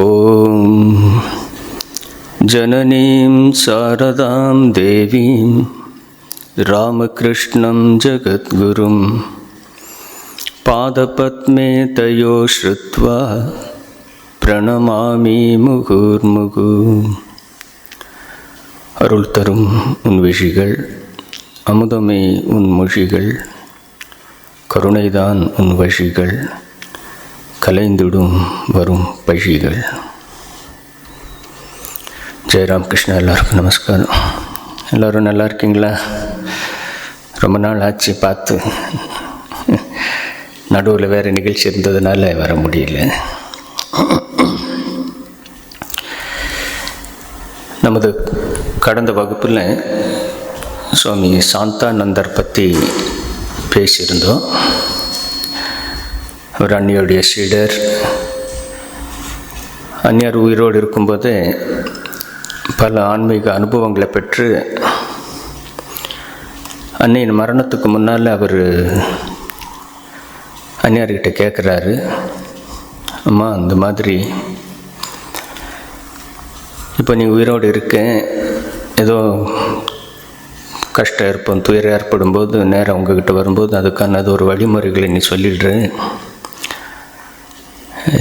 ஓம் ஜனனீம் சாரதாம் தேவீம் ராமகிருஷ்ணம் ஜகத்குரும் பாதபத்மே thio ஸ்ருத்வா பிரணமாமி முகுர்முகு. அருள் தரும் உன் விஷிகள், அமுதமே உன் மொழிகள், கருணைதான் உன் வழிகள், கலைந்திடும் வரும் பழிகள். ஜெயராம் கிருஷ்ணா. எல்லாருக்கும் நமஸ்காரம். எல்லோரும் நல்லா இருக்கீங்களா? ரொம்ப நாள் ஆச்சு பார்த்து. நடுவில் வேறு நிகழ்ச்சி இருந்ததுனால வர முடியல. நமது கடந்த வகுப்பில் சுவாமி சாந்தானந்தர் பற்றி பேசியிருந்தோம். ஒரு அன்னியோடைய சீடர். அந்நியார் உயிரோடு இருக்கும்போது பல ஆன்மீக அனுபவங்களை பெற்று அன்னையின் மரணத்துக்கு முன்னால் அவர் அந்நியார்கிட்ட கேட்குறாரு, அம்மா இந்த மாதிரி இப்போ நீ உயிரோடு இருக்க, ஏதோ கஷ்டம் ஏற்படும், துயரம் ஏற்படும் போது நேரம் உங்ககிட்ட வரும்போது அதுக்கான அது ஒரு வழிமுறைகளை நீ சொல்லிடுற,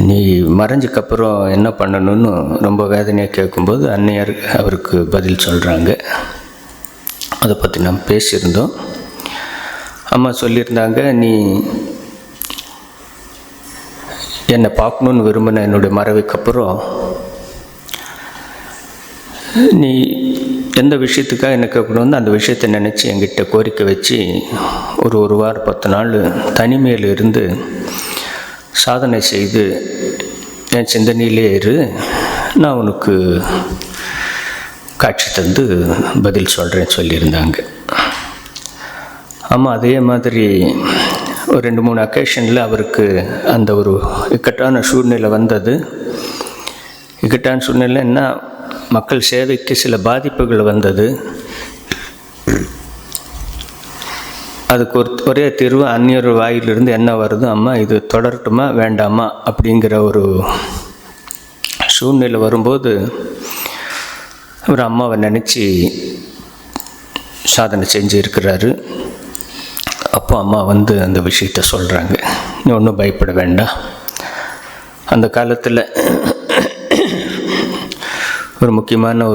நீ மறைஞ்சதுக்கப்புறம் என்ன பண்ணணும்னு ரொம்ப வேதனையாக கேட்கும்போது அன்னையார் அவருக்கு பதில் சொல்கிறாங்க. அதை பற்றி நாம் பேசியிருந்தோம். அம்மா சொல்லியிருந்தாங்க, நீ என்னை பார்க்கணுன்னு விரும்பின என்னுடைய மறைவுக்கப்புறம் நீ எந்த விஷயத்துக்காக என்ன கேட்கணும்னு அந்த விஷயத்தை நினச்சி என்கிட்ட கோரிக்கை வச்சு ஒரு வாரம் 10 நாள் தனிமையில் இருந்து சாதனை செய்து என் சிந்தனையிலே இரு, நான் உனக்கு காட்சி தந்து பதில் சொல்கிறேன்னு சொல்லியிருந்தாங்க. ஆமாம், அதே மாதிரி ஒரு 2-3 அக்கேஷனில் அவருக்கு அந்த ஒரு இக்கட்டான சூழ்நிலை வந்தது. இக்கட்டான சூழ்நிலை என்ன, மக்கள் சேவைக்கு சில பாதிப்புகள் வந்தது. அதுக்கு ஒரே தீர்வு அந்நியர் வாயிலிருந்து என்ன வருது, அம்மா இது தொடரட்டுமா வேண்டாமா அப்படிங்கிற ஒரு சூழ்நிலை வரும்போது அவர் அம்மாவை நினச்சி சாதனை செஞ்சு இருக்கிறாரு. அப்போ அம்மா அந்த விஷயத்த சொல்கிறாங்க, நீ ஒன்றும் பயப்பட வேண்டாம். அந்த காலத்தில் ஒரு முக்கியமான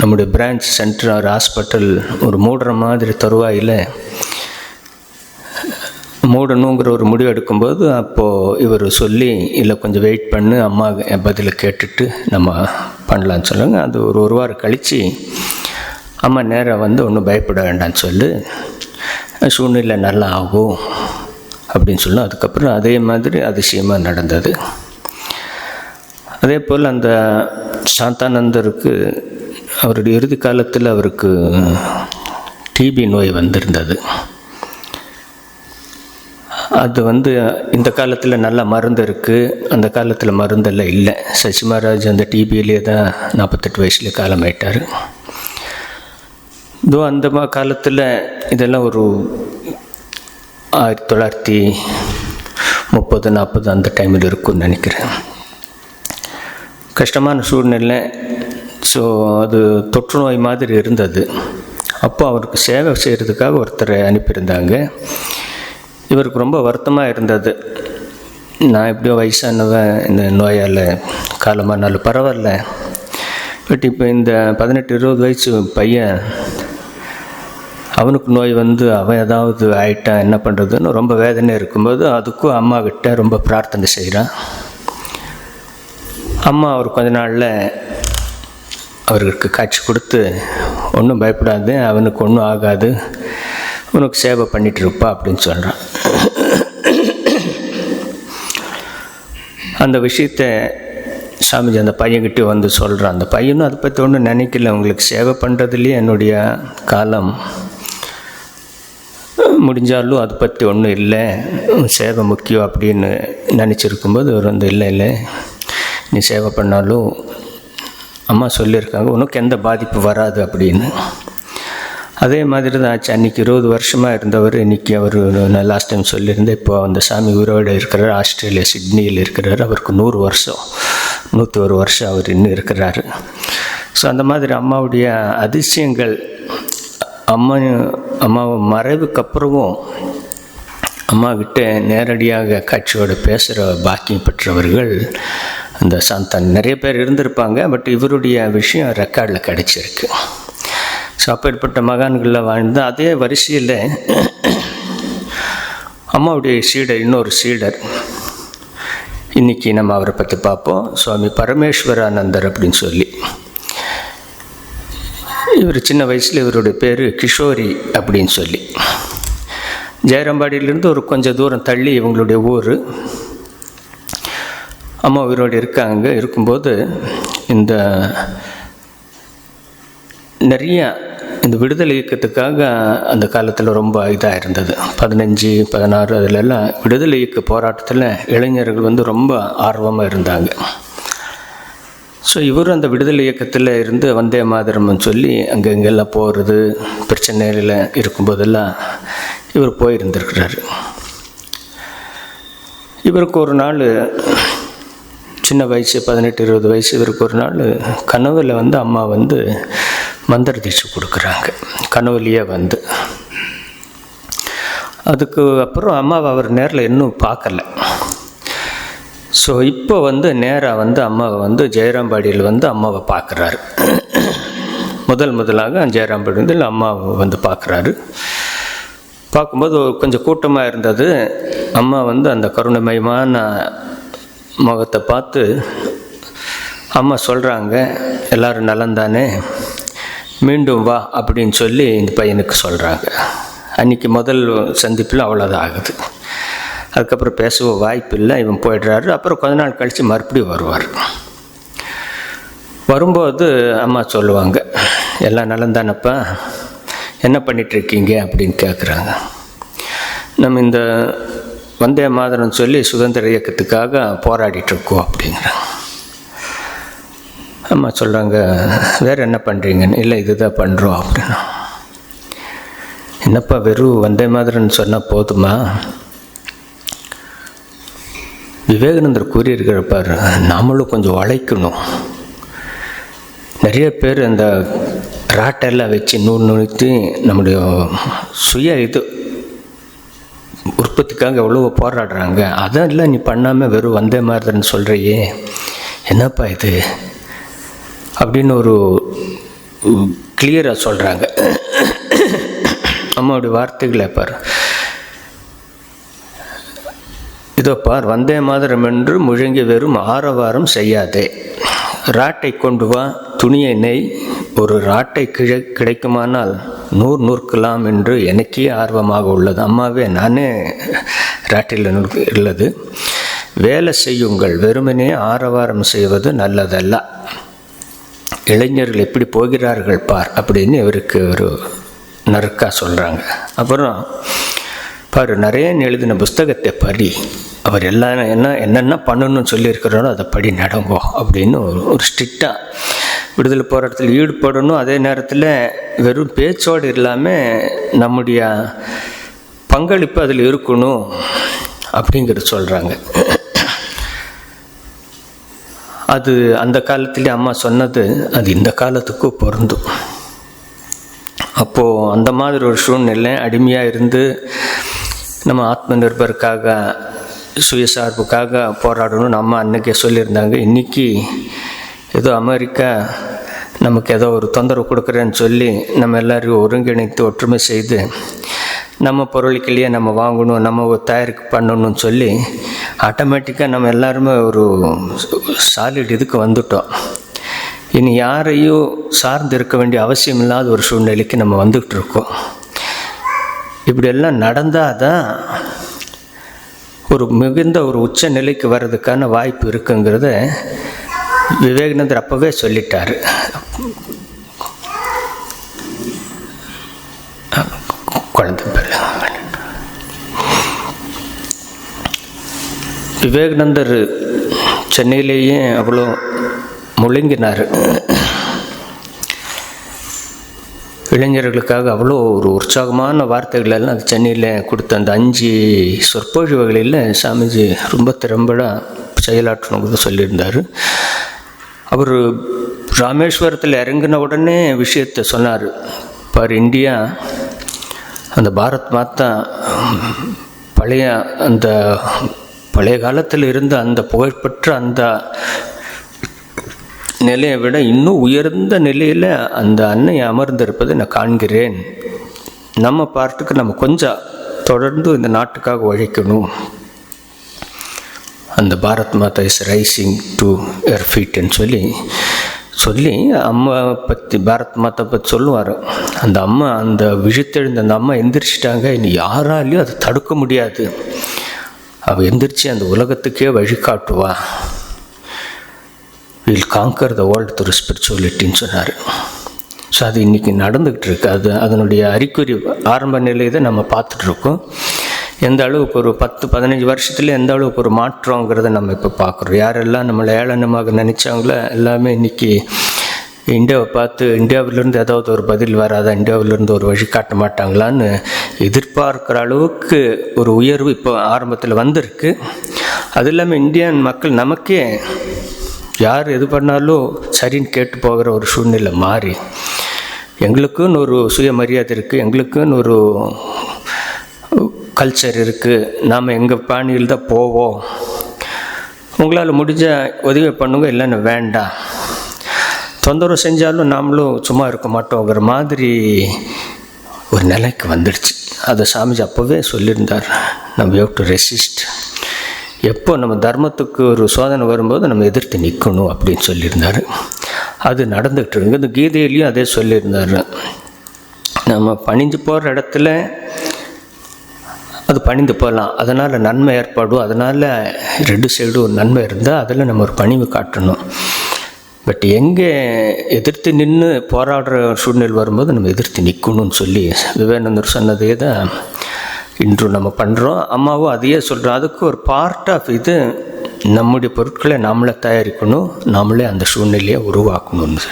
நம்முடைய பிரான்ச் சென்டர் ஒரு ஹாஸ்பிட்டல் ஒரு மூடுற மாதிரி தருவாயில் மூடணுங்கிற ஒரு முடிவு எடுக்கும்போது அப்போது இவர் சொல்லி, இல்லை கொஞ்சம் வெயிட் பண்ணு, அம்மா பதிலை கேட்டுட்டு நம்ம பண்ணலான்னு சொல்லுங்க. அது ஒரு வாரம் கழித்து அம்மா நேராக ஒன்றும் பயப்பட வேண்டான்னு சொல்லு, சூழ்நிலை நல்லா ஆகும் அப்படின்னு சொல்லி அதுக்கப்புறம் அதே மாதிரி அதிசயமாக நடந்தது. அதே போல் அந்த சாந்தானந்தருக்கு அவருடைய இறுதி காலத்தில் அவருக்கு டிபி நோய் வந்திருந்தது. அது இந்த காலத்தில் நல்ல மருந்து இருக்குது, அந்த காலத்தில் மருந்தெல்லாம் இல்லை. சசி மகாராஜ் அந்த டிபியிலே தான் 48 வயசுலேயே காலமாயிட்டார். அந்த காலத்தில் இதெல்லாம் ஒரு 1930-40 அந்த டைமில் இருக்குன்னு நினைக்கிறேன். கஷ்டமான சூழ்நிலை. ஸோ அது தொற்று நோய் மாதிரி இருந்தது. அப்போ அவருக்கு சேவை செய்கிறதுக்காக ஒருத்தரை அனுப்பியிருந்தாங்க. இவருக்கு ரொம்ப வருத்தமாக இருந்தது, நான் எப்படியோ வயசானவன், இந்த நோயால் காலமானாலும் பரவாயில்ல, பட் இப்போ இந்த 18-20 வயசு பையன் அவனுக்கு நோய் அவன் ஏதாவது ஆயிட்டான் என்ன பண்ணுறதுன்னு ரொம்ப வேதனை இருக்கும்போது அதுக்கும் அம்மா கிட்ட ரொம்ப பிரார்த்தனை செய்கிறான். அம்மா அவர் கொஞ்ச நாளில் அவருக்கு காட்சி கொடுத்து, ஒன்றும் பயப்படாது, அவனுக்கு ஒன்றும் ஆகாது, உனக்கு சேவை பண்ணிகிட்டு இருப்பா அப்படின்னு சொல்கிறான். அந்த விஷயத்தை சாமிஜி அந்த பையன்கிட்ட சொல்கிறான். அந்த பையனும் அதை பற்றி ஒன்றும் நினைக்கல, உங்களுக்கு சேவை பண்ணுறதுலேயே என்னுடைய காலம் முடிஞ்சாலும் அதை பற்றி ஒன்றும் இல்லை, சேவை முக்கியம் அப்படின்னு நினச்சிருக்கும்போது அவர் இல்லை, நீ சேவை பண்ணாலும் அம்மா சொல்லியிருக்காங்க உனக்கு எந்த பாதிப்பு வராது அப்படின்னு. அதே மாதிரி தான் ஆச்சு. அன்றைக்கி 20 வருஷமாக இருந்தவர் இன்றைக்கி அவர், நான் லாஸ்ட் டைம் சொல்லியிருந்தேன், இப்போ அந்த சாமி உயிரோடு இருக்கிறார், ஆஸ்திரேலியா சிட்னியில் இருக்கிறார். அவருக்கு 100 வருஷம் 101 வருஷம் அவர் இன்னும் இருக்கிறாரு. ஸோ அந்த மாதிரி அம்மாவுடைய அதிசயங்கள், அம்மாவை மறைவுக்கு அப்புறமும் அம்மாக்கிட்ட நேரடியாக காட்சியோடு பேசுகிற பாக்கியம் பெற்றவர்கள் அந்த சாந்தான் நிறைய பேர் இருந்திருப்பாங்க. பட் இவருடைய விஷயம் ரெக்கார்டில் கிடச்சிருக்கு. ஸோ அப்பேற்பட்ட மகான்களில் வாழ்ந்து அதே வரிசையில் அம்மாவுடைய சீடர், இன்னொரு சீடர், இன்றைக்கி நம்ம அவரை பற்றி பார்ப்போம். சுவாமி பரமேஸ்வரானந்தர் அப்படின்னு சொல்லி. இவர் சின்ன வயசில் இவருடைய பேர் கிஷோரி அப்படின்னு சொல்லி. ஜெயராம்பாடியிலேருந்து ஒரு கொஞ்சம் தூரம் தள்ளி இவங்களுடைய ஊர். அம்மா உயிரோடு இருக்காங்க. இருக்கும்போது இந்த நிறைய இந்த விடுதலை இயக்கத்துக்காக அந்த காலத்தில் ரொம்ப இதாக இருந்தது. 15, 16 அதிலெல்லாம் விடுதலை இயக்க போராட்டத்தில் இளைஞர்கள் ரொம்ப ஆர்வமாக இருந்தாங்க. ஸோ இவரும் அந்த விடுதலை இயக்கத்தில் இருந்து வந்தே மாதரம்னு சொல்லி அங்கெங்கெல்லாம் போகிறது, பிரச்சனையில் இருக்கும்போதெல்லாம் இவர் போயிருந்திருக்கிறாரு. இவருக்கு ஒரு நாள் சின்ன வயசு 18, 20 வயசு, இவருக்கு ஒரு நாள் கனவில் அம்மா மந்திர தீட்சை கொடுக்குறாங்க. கனவுலையே அதுக்கு அப்புறம் அம்மாவை அவர் நேரில் இன்னும் பார்க்கல. ஸோ இப்போ நேராக அம்மாவை ஜெயராம்பாடியில் அம்மாவை பார்க்குறாரு. முதலாக ஜெயராம்பாடியில் அம்மாவை பார்க்குறாரு. பார்க்கும்போது கொஞ்சம் கூட்டமாக இருந்தது. அம்மா அந்த கருணைமயமான முகத்தை பார்த்து அம்மா சொல்கிறாங்க, எல்லோரும் நலந்தானே, மீண்டும் வா அப்படின்னு சொல்லி இந்த பையனுக்கு சொல்கிறாங்க. அன்றைக்கி முதல் சந்திப்பில் அவ்வளோதான் ஆகுது. அதுக்கப்புறம் பேசவோ வாய்ப்பு இல்லை, இவன் போய்டுறாரு. அப்புறம் கொஞ்ச நாள் கழித்து மறுபடியும் வருவார். வரும்போது அம்மா சொல்லுவாங்க, எல்லாம் நலந்தானப்பா, என்ன பண்ணிகிட்ருக்கீங்க அப்படின்னு கேட்குறாங்க. நம்ம இந்த வந்தே மாதரம் சொல்லி சுதந்திர இயக்கத்துக்காக போராடிட்டுருக்கோம் அப்படிங்கிறாங்க. அம்மா சொல்கிறாங்க, வேறு என்ன பண்ணுறீங்கன்னு. இல்லை, இதுதான் பண்ணுறோம் அப்படின்னா. என்னப்பா வெறும் வந்தே மாதரம்னு சொன்னால் போதுமா? விவேகானந்தர் கூறியிருக்கிறப்பார், நாமளும் கொஞ்சம் உழைக்கணும். நிறைய பேர் அந்த ராட்டெல்லாம் வச்சு நுழைத்து நம்முடைய சுய உற்பத்திக்காக எவ்வளோ போராடுறாங்க. அதெல்லாம் நீ பண்ணாமல் வெறும் வந்தே மாதரம்னு சொல்கிறையே, என்னப்பா இது அப்படின்னு ஒரு கிளியராக சொல்கிறாங்க. அம்மாவுடைய வார்த்தைகளை பார், இதோ பார், வந்தே மாதரம் என்று முழங்கி வெறும் ஆரவாரம் செய்யாதே. ராட்டை கொண்டு வா, துணியை நெய், ஒரு ராட்டை கிடைக்குமானால் 100 நூற்கலாம் என்று எனக்கே ஆர்வமாக உள்ளது. அம்மாவே, நானே ராட்டில் உள்ளது. வேலை செய்யுங்கள், வெறுமனே ஆரவாரம் செய்வது நல்லதல்ல. இளைஞர்கள் எப்படி போகிறார்கள் பார் அப்படின்னு இவருக்கு ஒரு நறுக்கா சொல்கிறாங்க. அப்புறம் பாரு, நிறைய எழுதின புஸ்தகத்தை படி, அவர் எல்லாம் என்னென்ன பண்ணணும்னு சொல்லியிருக்கிறாரோ அதை படி நடங்கோ அப்படின்னு ஒரு ஸ்ட்ரிக்டாக விடுதலை போராட்டத்தில் ஈடுபடணும். அதே நேரத்தில் வெறும் பேச்சோடு இல்லாமல் நம்முடைய பங்களிப்பு அதில் இருக்கணும் அப்படிங்கிறது சொல்கிறாங்க. அது அந்த காலத்திலே அம்மா சொன்னது அது இந்த காலத்துக்கும் பொருந்தும். அப்போது அந்த மாதிரி ஒரு சூழ்நிலை, அடிமையாக இருந்து நம்ம ஆத்ம நிர்பருக்காக, சுயசார்புக்காக போராடணும்னு அம்மா அன்றைக்கே சொல்லியிருந்தாங்க. இன்றைக்கி ஏதோ அமெரிக்கா நமக்கு ஏதோ ஒரு தொந்தரவு கொடுக்குறேன்னு சொல்லி நம்ம எல்லோரையும் ஒருங்கிணைத்து ஒற்றுமை செய்து நம்ம பொருளுக்குள்ளேயே நம்ம வாங்கணும், நம்ம ஒரு தயாரிப்பு பண்ணணும்னு சொல்லி ஆட்டோமேட்டிக்காக நம்ம எல்லாருமே ஒரு சாலிட் இதுக்கு வந்துட்டோம். இனி யாரையும் சார்ந்து இருக்க வேண்டிய அவசியம் இல்லாத ஒரு சூழ்நிலைக்கு நம்ம வந்துக்கிட்டு இருக்கோம். இப்படியெல்லாம் நடந்தால் தான் ஒரு மிகுந்த ஒரு உச்ச நிலைக்கு வர்றதுக்கான வாய்ப்பு இருக்குங்கிறத விவேகானந்தர் அப்போவே சொல்லிட்டார். குழந்தை பிள்ளை விவேகானந்தர் சென்னையிலேயே அவ்வளோ முழங்கினார். இளைஞர்களுக்காக அவ்வளோ ஒரு உற்சாகமான வார்த்தைகள் எல்லாம் அது சென்னையில் கொடுத்த அந்த 5 சொற்பொழிவுகளில் சாமிஜி ரொம்ப திறம்பட செயலாற்றணுங்கிறத சொல்லியிருந்தார். அவர் ராமேஸ்வரத்தில் இறங்கின உடனே விஷயத்தை சொன்னார். பார் இந்தியா, அந்த பாரத் மாதா பழைய காலத்தில் இருந்த அந்த புகழ்பெற்ற அந்த நிலையை விட இன்னும் உயர்ந்த நிலையில் அந்த அன்னை அமர்ந்திருப்பதை நான் காண்கிறேன். நம்ம பார்ட்டுக்கு நம்ம கொஞ்சம் தொடர்ந்து இந்த நாட்டுக்காக உழைக்கணும். அந்த பாரத் மாதா இஸ் ரைசிங் டு யர் ஃபீட்ன்னு சொல்லி அம்மா பற்றி, பாரத் மாதா பற்றி சொல்லுவார். அந்த அம்மா, அந்த விழித்தெழுந்த அந்த அம்மா எந்திரிச்சிட்டாங்க. இனி யாராலையும் அதை தடுக்க முடியாது. அவள் எந்திரிச்சு அந்த உலகத்துக்கே வழிகாட்டுவா. Will conquer the world through ஸ்பிரிச்சுவலிட்டின்னு சொன்னார். ஸோ அது இன்றைக்கி நடந்துக்கிட்டு இருக்கு. அதனுடைய அறிகுறி ஆரம்ப நிலையை தான் நம்ம பார்த்துட்ருக்கோம். எந்த அளவுக்கு ஒரு 10-15 வருஷத்துல எந்த அளவுக்கு ஒரு மாற்றங்கிறத நம்ம இப்போ பார்க்குறோம். யாரெல்லாம் நம்மளை ஏளனமாக நினச்சாங்களோ எல்லாமே இன்றைக்கி இந்தியாவை பார்த்து, இந்தியாவிலேருந்து ஏதாவது ஒரு பதில் வராதா, இந்தியாவிலேருந்து ஒரு வழி காட்ட மாட்டாங்களான்னு எதிர்பார்க்குற அளவுக்கு ஒரு உயர்வு இப்போ ஆரம்பத்தில் வந்திருக்கு. அது இல்லாமல் இந்தியன் மக்கள் நமக்கே யார் எது பண்ணாலும் சரின்னு கேட்டு போகிற ஒரு சூழ்நிலை மாறி, எங்களுக்குன்னு ஒரு சுயமரியாதை இருக்குது, எங்களுக்குன்னு ஒரு கல்ச்சர் இருக்குது, நாம் எங்கள் பாணியில் தான் போவோம், உங்களால் முடிஞ்ச உதவி பண்ணுங்க, இல்லைன்னு வேண்டாம், தொந்தரவு செஞ்சாலும் நாமளும் சும்மா இருக்க மாட்டோங்கிற மாதிரி ஒரு நிலைக்கு வந்துடுச்சு. அதை சாமிஜி அப்போவே சொல்லியிருந்தார். நம்ம ஹேவ் டு ரெசிஸ்ட். எப்போ நம்ம தர்மத்துக்கு ஒரு சோதனை வரும்போது நம்ம எதிர்த்து நிற்கணும் அப்படின்னு சொல்லியிருந்தார். அது நடந்துகிட்டு இருக்கு. இந்த கீதையிலையும் அதே சொல்லியிருந்தார். நம்ம பணிஞ்சு போகிற இடத்துல அது பணிந்து போகலாம், அதனால் நன்மை ஏற்படும். அதனால் 2 சைடும் ஒரு நன்மை இருந்தால் அதில் நம்ம ஒரு பணிவு காட்டணும். பட் எங்கே எதிர்த்து நின்று போராடுற சூழ்நிலை வரும்போது நம்ம எதிர்த்து நிற்கணும்னு சொல்லி விவேகானந்தர் சொன்னதே தான் இன்று நம்ம பண்ணுறோம். அம்மாவும் அதையே சொல்கிறோம். அதுக்கு ஒரு பார்ட் ஆஃப் இது நம்முடைய பொருட்களை நாமளே தயாரிக்கணும், நாமளே அந்த சூழ்நிலையை உருவாக்கணும்னு.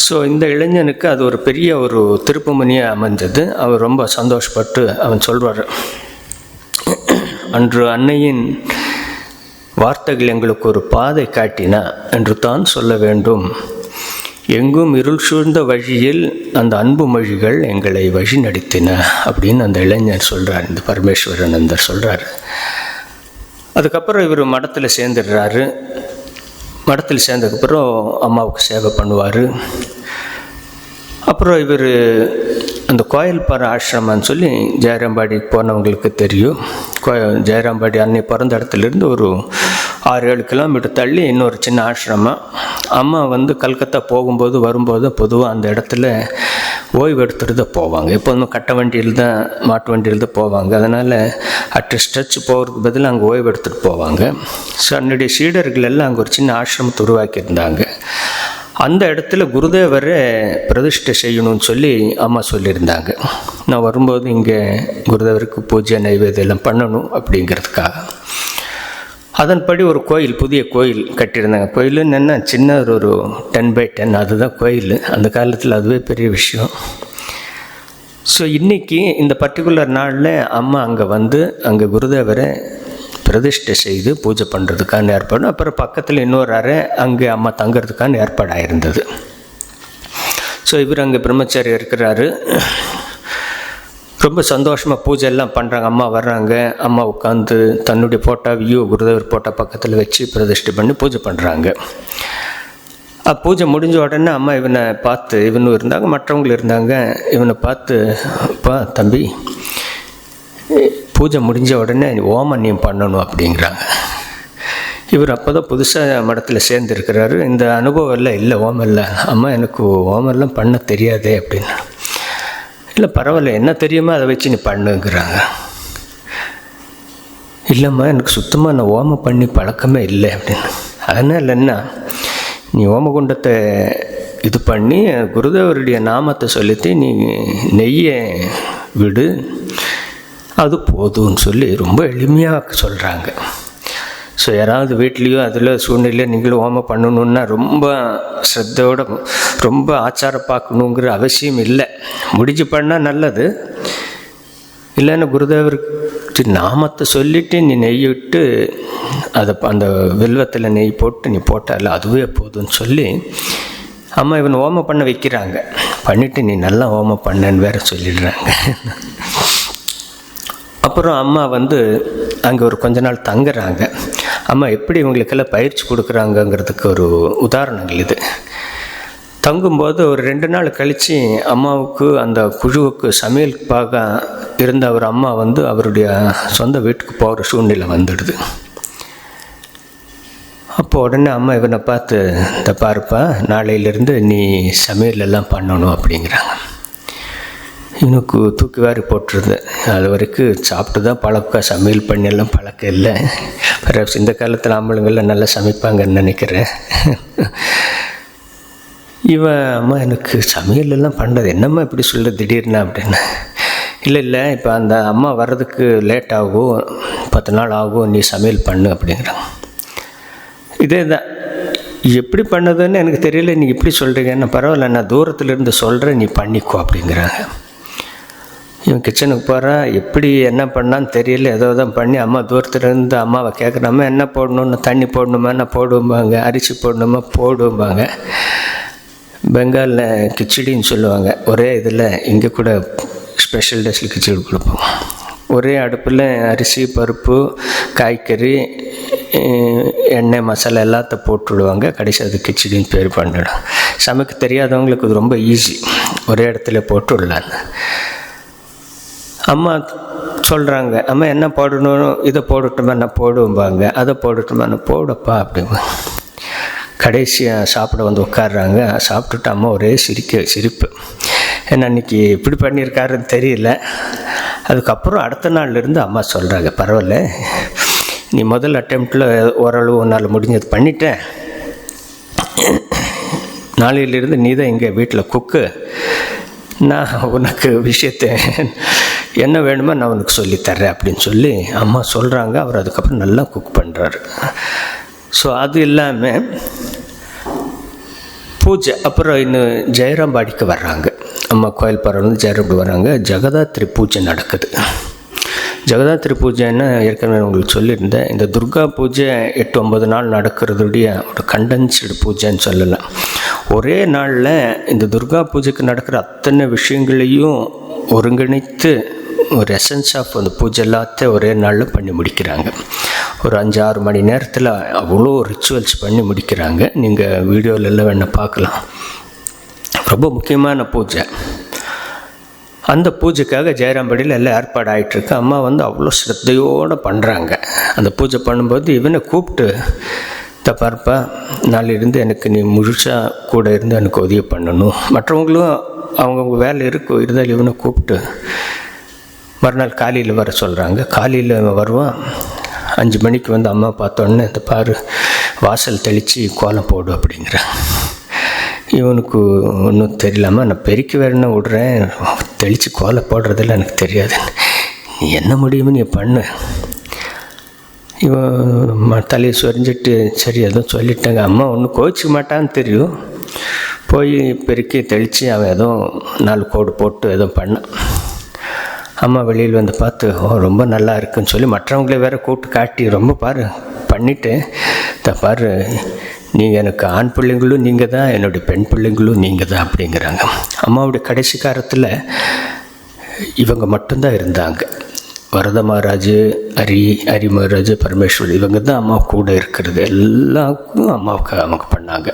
ஸோ இந்த இளைஞனுக்கு அது ஒரு பெரிய ஒரு திருப்புமுனையாக அமைஞ்சது. அவர் ரொம்ப சந்தோஷப்பட்டு அவன் சொல்வார், அன்று அன்னையின் வார்த்தைகள் எங்களுக்கு ஒரு பாதை காட்டின என்று தான் சொல்ல வேண்டும். எங்கும் இருள் சூழ்ந்த வழியில் அந்த அன்பு மொழிகள் எங்களை வழி நடத்தின அப்படின்னு அந்த இளைஞர் சொல்கிறார். இந்த பரமேஸ்வரானந்தர் சொல்கிறார். அதுக்கப்புறம் இவர் மடத்தில் சேர்ந்துடுறாரு. மடத்தில் சேர்ந்ததுக்கப்புறம் அம்மாவுக்கு சேவை பண்ணுவார். அப்புறம் இவர் அந்த கோயில்பாறை ஆசிரமம்னு சொல்லி ஜெயராம்பாடி போனவங்களுக்கு தெரியும். ஜெயராம்பாடி அன்னை பிறந்த இடத்துலேருந்து ஒரு 6-7 கிலோமீட்டர் தள்ளி இன்னொரு சின்ன ஆசிரமம். அம்மா கல்கத்தா போகும்போது வரும்போது பொதுவாக அந்த இடத்துல ஓய்வு எடுத்துகிட்டு தான் போவாங்க. எப்போதுமே கட்ட வண்டியில் தான், மாட்டு வண்டியில் தான் போவாங்க. அதனால் ஸ்ட்ரெச் போகிறதுக்கு பதில் அங்கே ஓய்வு எடுத்துகிட்டு போவாங்க. ஸோ என்னுடைய சீடர்கள் எல்லாம் அங்கே ஒரு சின்ன ஆசிரமத்தை உருவாக்கியிருந்தாங்க. அந்த இடத்துல குருதேவரை பிரதிஷ்டை செய்யணும்னு சொல்லி அம்மா சொல்லியிருந்தாங்க. நான் வரும்போது இங்கே குருதேவருக்கு பூஜை நைவேத்தியம் எல்லாம் பண்ணணும் அப்படிங்கிறதுக்காக. அதன்படி ஒரு கோயில், புதிய கோயில் கட்டியிருந்தாங்க. கோயிலுன்னு என்ன, சின்ன ஒரு 10x10 அதுதான் கோயில். அந்த காலத்தில் அதுவே பெரிய விஷயம். ஸோ இன்றைக்கி இந்த பர்டிகுலர் நாளில் அம்மா அங்கே குருதேவரை பிரதிஷ்டை செய்து பூஜை பண்ணுறதுக்கான ஏற்பாடு. அப்புறம் பக்கத்தில் இன்னொரு அறை அங்கே அம்மா தங்கிறதுக்கான ஏற்பாடாக இருந்தது. ஸோ இவர் அங்கே பிரம்மச்சாரி இருக்கிறாரு. ரொம்ப சந்தோஷமாக பூஜை எல்லாம் பண்ணுறாங்க. அம்மா வர்றாங்க. அம்மா உட்காந்து தன்னுடைய ஃபோட்டோவையும் குருதேவர் ஃபோட்டோ பக்கத்தில் வச்சு பிரதிஷ்டை பண்ணி பூஜை பண்ணுறாங்க. பூஜை முடிஞ்ச உடனே அம்மா இவனை பார்த்து, இவனும் இருந்தாங்க, மற்றவங்களும் இருந்தாங்க, இவனை பார்த்து, அப்பா தம்பி, பூஜை முடிஞ்ச உடனே ஓமம் நீ பண்ணணும் அப்படிங்கிறாங்க. இவர் அப்போ தான் புதுசாக மடத்தில் சேர்ந்துருக்கிறாரு. இந்த அனுபவம் எல்லாம் இல்லை, ஓமம் இல்லை. அம்மா எனக்கு ஓமெல்லாம் பண்ண தெரியாதே அப்படின்னு. இல்லை பரவாயில்ல, என்ன தெரியுமோ அதை வச்சு நீ பண்ணுங்கிறாங்க. இல்லைம்மா எனக்கு சுத்தமாக நான் ஓமம் பண்ணி பழக்கமே இல்லை அப்படின்னு. அதனால் என்ன, நீ ஓமகுண்டத்தை இது பண்ணி குருதேவருடைய நாமத்தை சொல்லிட்டு நீ நெய்யை விடு, அது போதும்னு சொல்லி ரொம்ப எளிமையாக சொல்கிறாங்க. ஸோ யாராவது வீட்லேயோ அதில் சூழ்நிலையோ நீங்களும் ஓமம் பண்ணணுன்னா ரொம்ப ஸ்ரத்தையோட ரொம்ப ஆச்சாரம் பார்க்கணுங்கிற அவசியம் இல்லை. முடிஞ்சு பண்ணால் நல்லது. இல்லைன்னா குருதேவர் நாமத்தை சொல்லிவிட்டு நீ நெய் விட்டு அதை அந்த வில்வத்தில் நெய் போட்டு நீ போட்டால அதுவே போதும்னு சொல்லி அம்மா இவனை ஓமம் பண்ண வைக்கிறாங்க. பண்ணிவிட்டு நீ நல்லா ஓமம் பண்ணன்னு வேற சொல்லிடுறாங்க. அப்புறம் அம்மா அங்கே ஒரு கொஞ்ச நாள் தங்குறாங்க. அம்மா எப்படி இவங்களுக்கெல்லாம் பயிற்சி கொடுக்குறாங்கங்கிறதுக்கு ஒரு உதாரணங்கள் இது. தங்கும்போது ஒரு 2 நாள் கழித்து அம்மாவுக்கு அந்த குழுவுக்கு சமையல் பார்க்க இருந்த அவர் அம்மா அவருடைய சொந்த வீட்டுக்கு போகிற சூழ்நிலை வந்துடுது. அப்போ உடனே அம்மா இவனை பார்த்து, இந்த பாருப்பா, நாளையிலேருந்து நீ சமையல் எல்லாம் பண்ணணும் அப்படிங்கிறாங்க. இவனுக்கு தூக்கி வாரி போட்டுருது. அது வரைக்கும் சாப்பிட்டு தான் பழக்கம், சமையல் பண்ணியெல்லாம் பழக்கம் இல்லை. பிறகு இந்த காலத்தில் ஆம்பளைங்கள்லாம் நல்லா சமைப்பாங்கன்னு நினைக்கிறேன். இவன் அம்மா எனக்கு சமையல் எல்லாம் பண்ணுறது என்னம்மா இப்படி சொல்ல திடீர்னு அப்படின்னு. இல்லை இப்போ அந்த அம்மா வர்றதுக்கு லேட் ஆகும், 10 நாள் ஆகும், நீ சமையல் பண்ணு அப்படிங்கிறாங்க. இதே தான் எப்படி பண்ணதுன்னு எனக்கு தெரியல, நீ இப்படி சொல்கிறீங்க, நான் பரவாயில்ல, நான் தூரத்துலேருந்து சொல்கிறேன், நீ பண்ணிக்கோ அப்படிங்கிறாங்க. இவன் கிச்சனுக்கு போகிறா, எப்படி என்ன பண்ணான்னு தெரியல, ஏதோ தான் பண்ணி அம்மா தூரத்துலேருந்து அம்மாவை கேட்குறாம என்ன போடணுன்னு, தண்ணி போடணுமா, நான் போடுவாங்க, அரிசி போடணுமா போடுவாங்க. பெங்காலில் கிச்சடின்னு சொல்லுவாங்க. ஒரே இதில் இங்கே கூட ஸ்பெஷல் டேஸில் கிச்சடி கொடுப்போம். ஒரே அடுப்பில் அரிசி, பருப்பு, காய்கறி, எண்ணெய், மசாலா எல்லாத்த போட்டுவிடுவாங்க. கடைசி அது கிச்சடின்னு பேர் பண்ணிடும். சமைக்க தெரியாதவங்களுக்கு இது ரொம்ப ஈஸி, ஒரே இடத்துல போட்டு விடலான்னு. அம்மா சொல்கிறாங்க, அம்மா என்ன போடணும், இதை போடட்டுமா, நான் போடுவாங்க, அதை போடட்டுமா, நான் போடப்பா அப்படிங்க. கடைசியாக சாப்பிட உட்காடுறாங்க. சாப்பிட்டுட்டு அம்மா ஒரே சிரிப்பு. ஏன்னா அன்றைக்கி இப்படி பண்ணியிருக்காருன்னு தெரியல. அதுக்கப்புறம் அடுத்த நாள்லேருந்து அம்மா சொல்கிறாங்க, பரவாயில்ல, நீ முதல் அட்டெம்ப்டில் ஓரளவு ஒன்றால் முடிஞ்சது பண்ணிட்டேன், நாளையிலிருந்து நீ தான் இங்கே வீட்டில் குக்கு, நான் உனக்கு விஷயத்தை என்ன வேணுமோ நான் உனக்கு சொல்லித்தர்றேன் அப்படின்னு சொல்லி அம்மா சொல்கிறாங்க. அவர் அதுக்கப்புறம் நல்லா குக் பண்ணுறாரு. ஸோ அது இல்லாமல் பூஜை அப்புறம் இன்னும் ஜெயராம்பாடிக்கு வர்றாங்க. அம்மா கோயில் பரவாயில்ல ஜெயராம்படி வர்றாங்க. ஜெகதாத்திரி பூஜை நடக்குது. ஜெகதாத்திரி பூஜைன்னு ஏற்கனவே உங்களுக்கு சொல்லியிருந்தேன். இந்த துர்கா பூஜை 8-9 நாள் நடக்கிறதுடைய ஒரு கண்டென்ஸ்டு பூஜைன்னு சொல்லலாம். ஒரே நாளில் இந்த துர்கா பூஜைக்கு நடக்கிற அத்தனை விஷயங்களையும் ஒருங்கிணைத்து ஒரு எசன்ஸ் ஆஃப் அந்த பூஜை எல்லாத்தையும் ஒரே நாளில் பண்ணி முடிக்கிறாங்க. ஒரு 5-6 மணி நேரத்தில் அவ்வளோ ரிச்சுவல்ஸ் பண்ணி முடிக்கிறாங்க. நீங்கள் வீடியோவில் எல்லாம் வேணால் பார்க்கலாம். ரொம்ப முக்கியமான பூஜை. அந்த பூஜைக்காக ஜெயராம்படியில் எல்லாம் ஏற்பாடு ஆகிட்டுருக்கு. அம்மா அவ்வளோ ஸ்ரத்தையோடு பண்ணுறாங்க. அந்த பூஜை பண்ணும்போது இவனை கூப்பிட்டு, பார்ப்பா, நாளிலிருந்து எனக்கு நீ முழுசாக கூட இருந்து எனக்கு உதவி பண்ணணும், மற்றவங்களும் அவங்கவுங்க வேலை இருக்கும், இருந்தாலும் இவனை கூப்பிட்டு மறுநாள் காலையில் வர சொல்கிறாங்க. காலையில் வருவான். 5 மணிக்கு அம்மா பார்த்தோன்னே, இந்த பாரு, வாசல் தெளித்து கோலம் போடு அப்படிங்கிறாங்க. இவனுக்கு ஒன்றும் தெரியலாமல், நான் பெருக்கி வேணும்னா விடுறேன், தெளித்து கோலம் போடுறதில்ல எனக்கு தெரியாது, நீ என்ன முடியுமோ நீ பண்ணு. இவன் தலையை சொரிஞ்சிட்டு, சரி எதுவும் சொல்லிட்டாங்க. அம்மா ஒன்றும் கோச்சிக்க மாட்டான்னு தெரியும். போய் பெருக்கி தெளித்து அவன் எதுவும் 4 கோடு போட்டு எதுவும் பண்ணான். அம்மா வெளியில் பார்த்து, ரொம்ப நல்லா இருக்குன்னு சொல்லி மற்றவங்களே வேறு கூப்பிட்டு காட்டி, ரொம்ப பாரு பண்ணிவிட்டு, பாரு, நீங்கள் எனக்கு ஆண் பிள்ளைங்களும் நீங்கள் தான், என்னுடைய பெண் பிள்ளைங்களும் நீங்கள் தான் அப்படிங்கிறாங்க. அம்மாவுடைய கடைசி காலத்தில் இவங்க மட்டும்தான் இருந்தாங்க. வரத மகாராஜ், ஹரி மகாராஜ், பரமேஸ்வரி, இவங்க தான் அம்மா கூட இருக்கிறது. எல்லாருக்கும் அம்மாவுக்கு அவங்க பண்ணாங்க.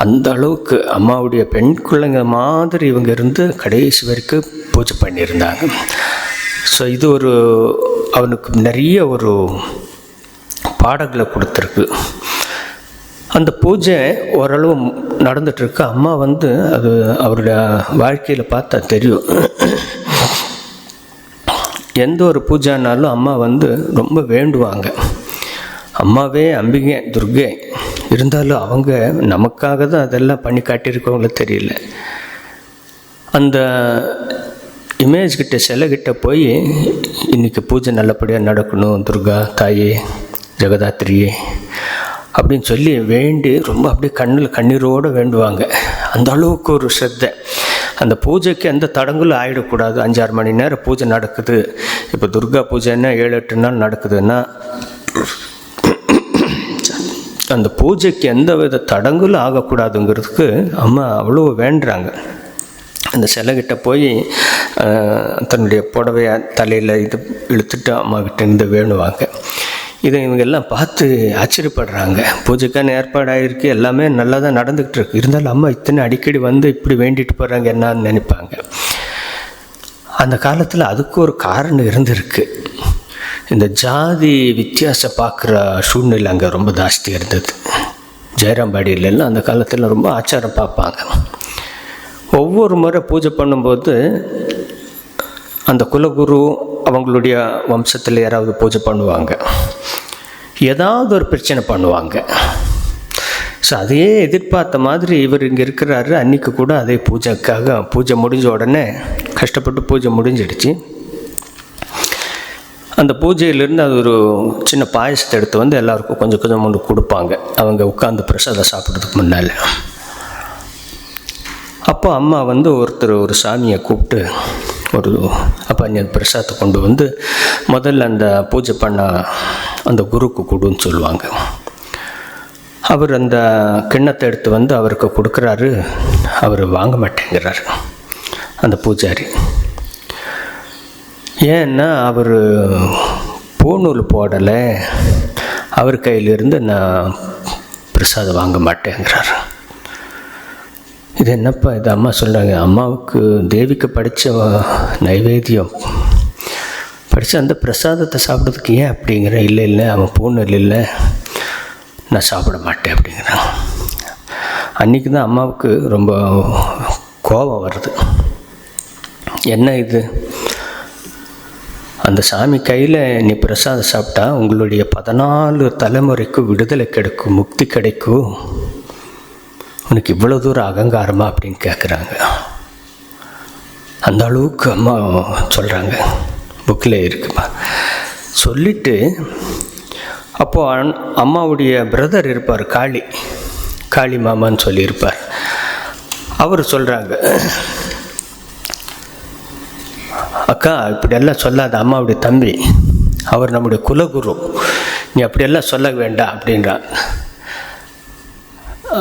அந்த அளவுக்கு அம்மாவுடைய பெண் குழந்தைங்க மாதிரி இவங்க இருந்து கடைசி வரைக்கும் பூஜை பண்ணியிருந்தாங்க. ஸோ இது அவனுக்கு நிறைய ஒரு பாடங்களை கொடுத்துருக்கு. அந்த பூஜை ஓரளவு நடந்துகிட்ருக்கு. அம்மா அது அவருடைய வாழ்க்கையில் பார்த்தா தெரியும். எந்த ஒரு பூஜைனாலும் அம்மா ரொம்ப வேண்டுவாங்க. அம்மாவே அம்பிகை, துர்கை இருந்தாலும் அவங்க நமக்காக தான் அதெல்லாம் பண்ணி காட்டியிருக்கவங்கள தெரியல. அந்த இமேஜ் கிட்ட, சிலை கிட்ட போய் இன்றைக்கி பூஜை நல்லபடியாக நடக்கணும், துர்கா தாயே, ஜெகதாத்திரியே அப்படின்னு சொல்லி வேண்டி ரொம்ப அப்படியே கண்ணில் கண்ணீரோடு வேண்டுவாங்க. அந்த அளவுக்கு ஒரு ஸ்ரத்தை. அந்த பூஜைக்கு எந்த தடங்களும் ஆகிடக்கூடாது. 5-6 மணி நேரம் பூஜை நடக்குது. இப்போ துர்கா பூஜைன்னா 7-8 நாள் நடக்குதுன்னா அந்த பூஜைக்கு எந்த வித தடங்களும் ஆகக்கூடாதுங்கிறதுக்கு அம்மா அவ்வளோ வேண்டுறாங்க. அந்த சிலைகிட்ட போய் தன்னுடைய புடவைய தலையில் இது இழுத்துட்டு அம்மாக்கிட்ட இருந்து வேணுவாங்க. இதை இவங்க எல்லாம் பார்த்து ஆச்சரியப்படுறாங்க. பூஜைக்கான ஏற்பாடாகிருக்கு, எல்லாமே நல்லா தான் நடந்துக்கிட்டு இருக்கு. இருந்தாலும் அம்மா இத்தனை அடிக்கடி வந்து இப்படி வேண்டிட்டு போகிறாங்க என்னான்னு நினைப்பாங்க. அந்த காலத்தில் அதுக்கு ஒரு காரணம் இருந்திருக்கு. இந்த ஜாதி வித்தியாசம் பார்க்குற சூழ்நிலை அங்கே ரொம்ப ஜாஸ்தியாக இருந்தது. ஜெயராம்பாடியிலெல்லாம் அந்த காலத்தில் ரொம்ப ஆச்சாரம் பார்ப்பாங்க. ஒவ்வொரு முறை பூஜை பண்ணும்போது அந்த குலகுரு அவங்களுடைய வம்சத்தில் யாராவது பூஜை பண்ணுவாங்க, ஏதாவது ஒரு பிரச்சனை பண்ணுவாங்க. ஸோ அதையே எதிர்பார்த்த மாதிரி இவர் இங்கே இருக்கிறாரு. அன்றைக்கி கூட அதே பூஜைக்காக பூஜை முடிஞ்ச உடனே கஷ்டப்பட்டு பூஜை முடிஞ்சிடுச்சு. அந்த பூஜையிலேருந்து அது ஒரு சின்ன பாயசத்தை எடுத்து வந்து எல்லாருக்கும் கொஞ்சம் கொஞ்சம் ஒன்று கொடுப்பாங்க, அவங்க உட்காந்து பிரசாதம் சாப்பிட்றதுக்கு முன்னால். அப்போ அம்மா வந்து ஒரு சாமியை கூப்பிட்டு அப்போ அந்த பிரசாதத்தை கொண்டு வந்து முதல்ல அந்த பூஜை பண்ண அந்த குருக்கு கொடுன்னு சொல்லுவாங்க. அவர் அந்த கிண்ணத்தை எடுத்து வந்து அவருக்கு கொடுக்குறாரு. அவர் வாங்க மாட்டேங்கிறார் அந்த பூஜாரி. ஏன்னா அவர் பூநூல் போடலை, அவர் கையிலிருந்து நான் பிரசாதம் வாங்க மாட்டேங்கிறார். இது என்னப்பா இது? அம்மா சொல்கிறாங்க, அம்மாவுக்கு தேவிக்கு படித்த நைவேத்தியம் படித்த அந்த பிரசாதத்தை சாப்பிட்றதுக்கு ஏன் அப்படிங்கிற? இல்லை அவன் பூநூல் இல்லை, நான் சாப்பிட மாட்டேன் அப்படிங்கிறான். அன்றைக்கி தான் அம்மாவுக்கு ரொம்ப கோபம் வருது. என்ன இது? அந்த சாமி கையில் நீ பிரசாதம் சாப்பிட்டா உங்களுடைய 14 தலைமுறைக்கு விடுதலை கிடைக்கும், முக்தி கிடைக்கும், உனக்கு இவ்வளோ தூரம் அகங்காரமா அப்படின்னு கேட்குறாங்க. அந்த அளவுக்கு அம்மா சொல்கிறாங்க, புக்கில் இருக்குமா. சொல்லிவிட்டு அப்போது அம்மாவுடைய பிரதர் இருப்பார், காளி மாமான்னு சொல்லியிருப்பார். அவர் சொல்கிறாங்க, அக்கா இப்படியெல்லாம் சொல்லாத, அம்மாவுடைய தம்பி, அவர் நம்முடைய குலகுரு, நீ அப்படியெல்லாம் சொல்ல வேண்டாம் அப்படின்றான்.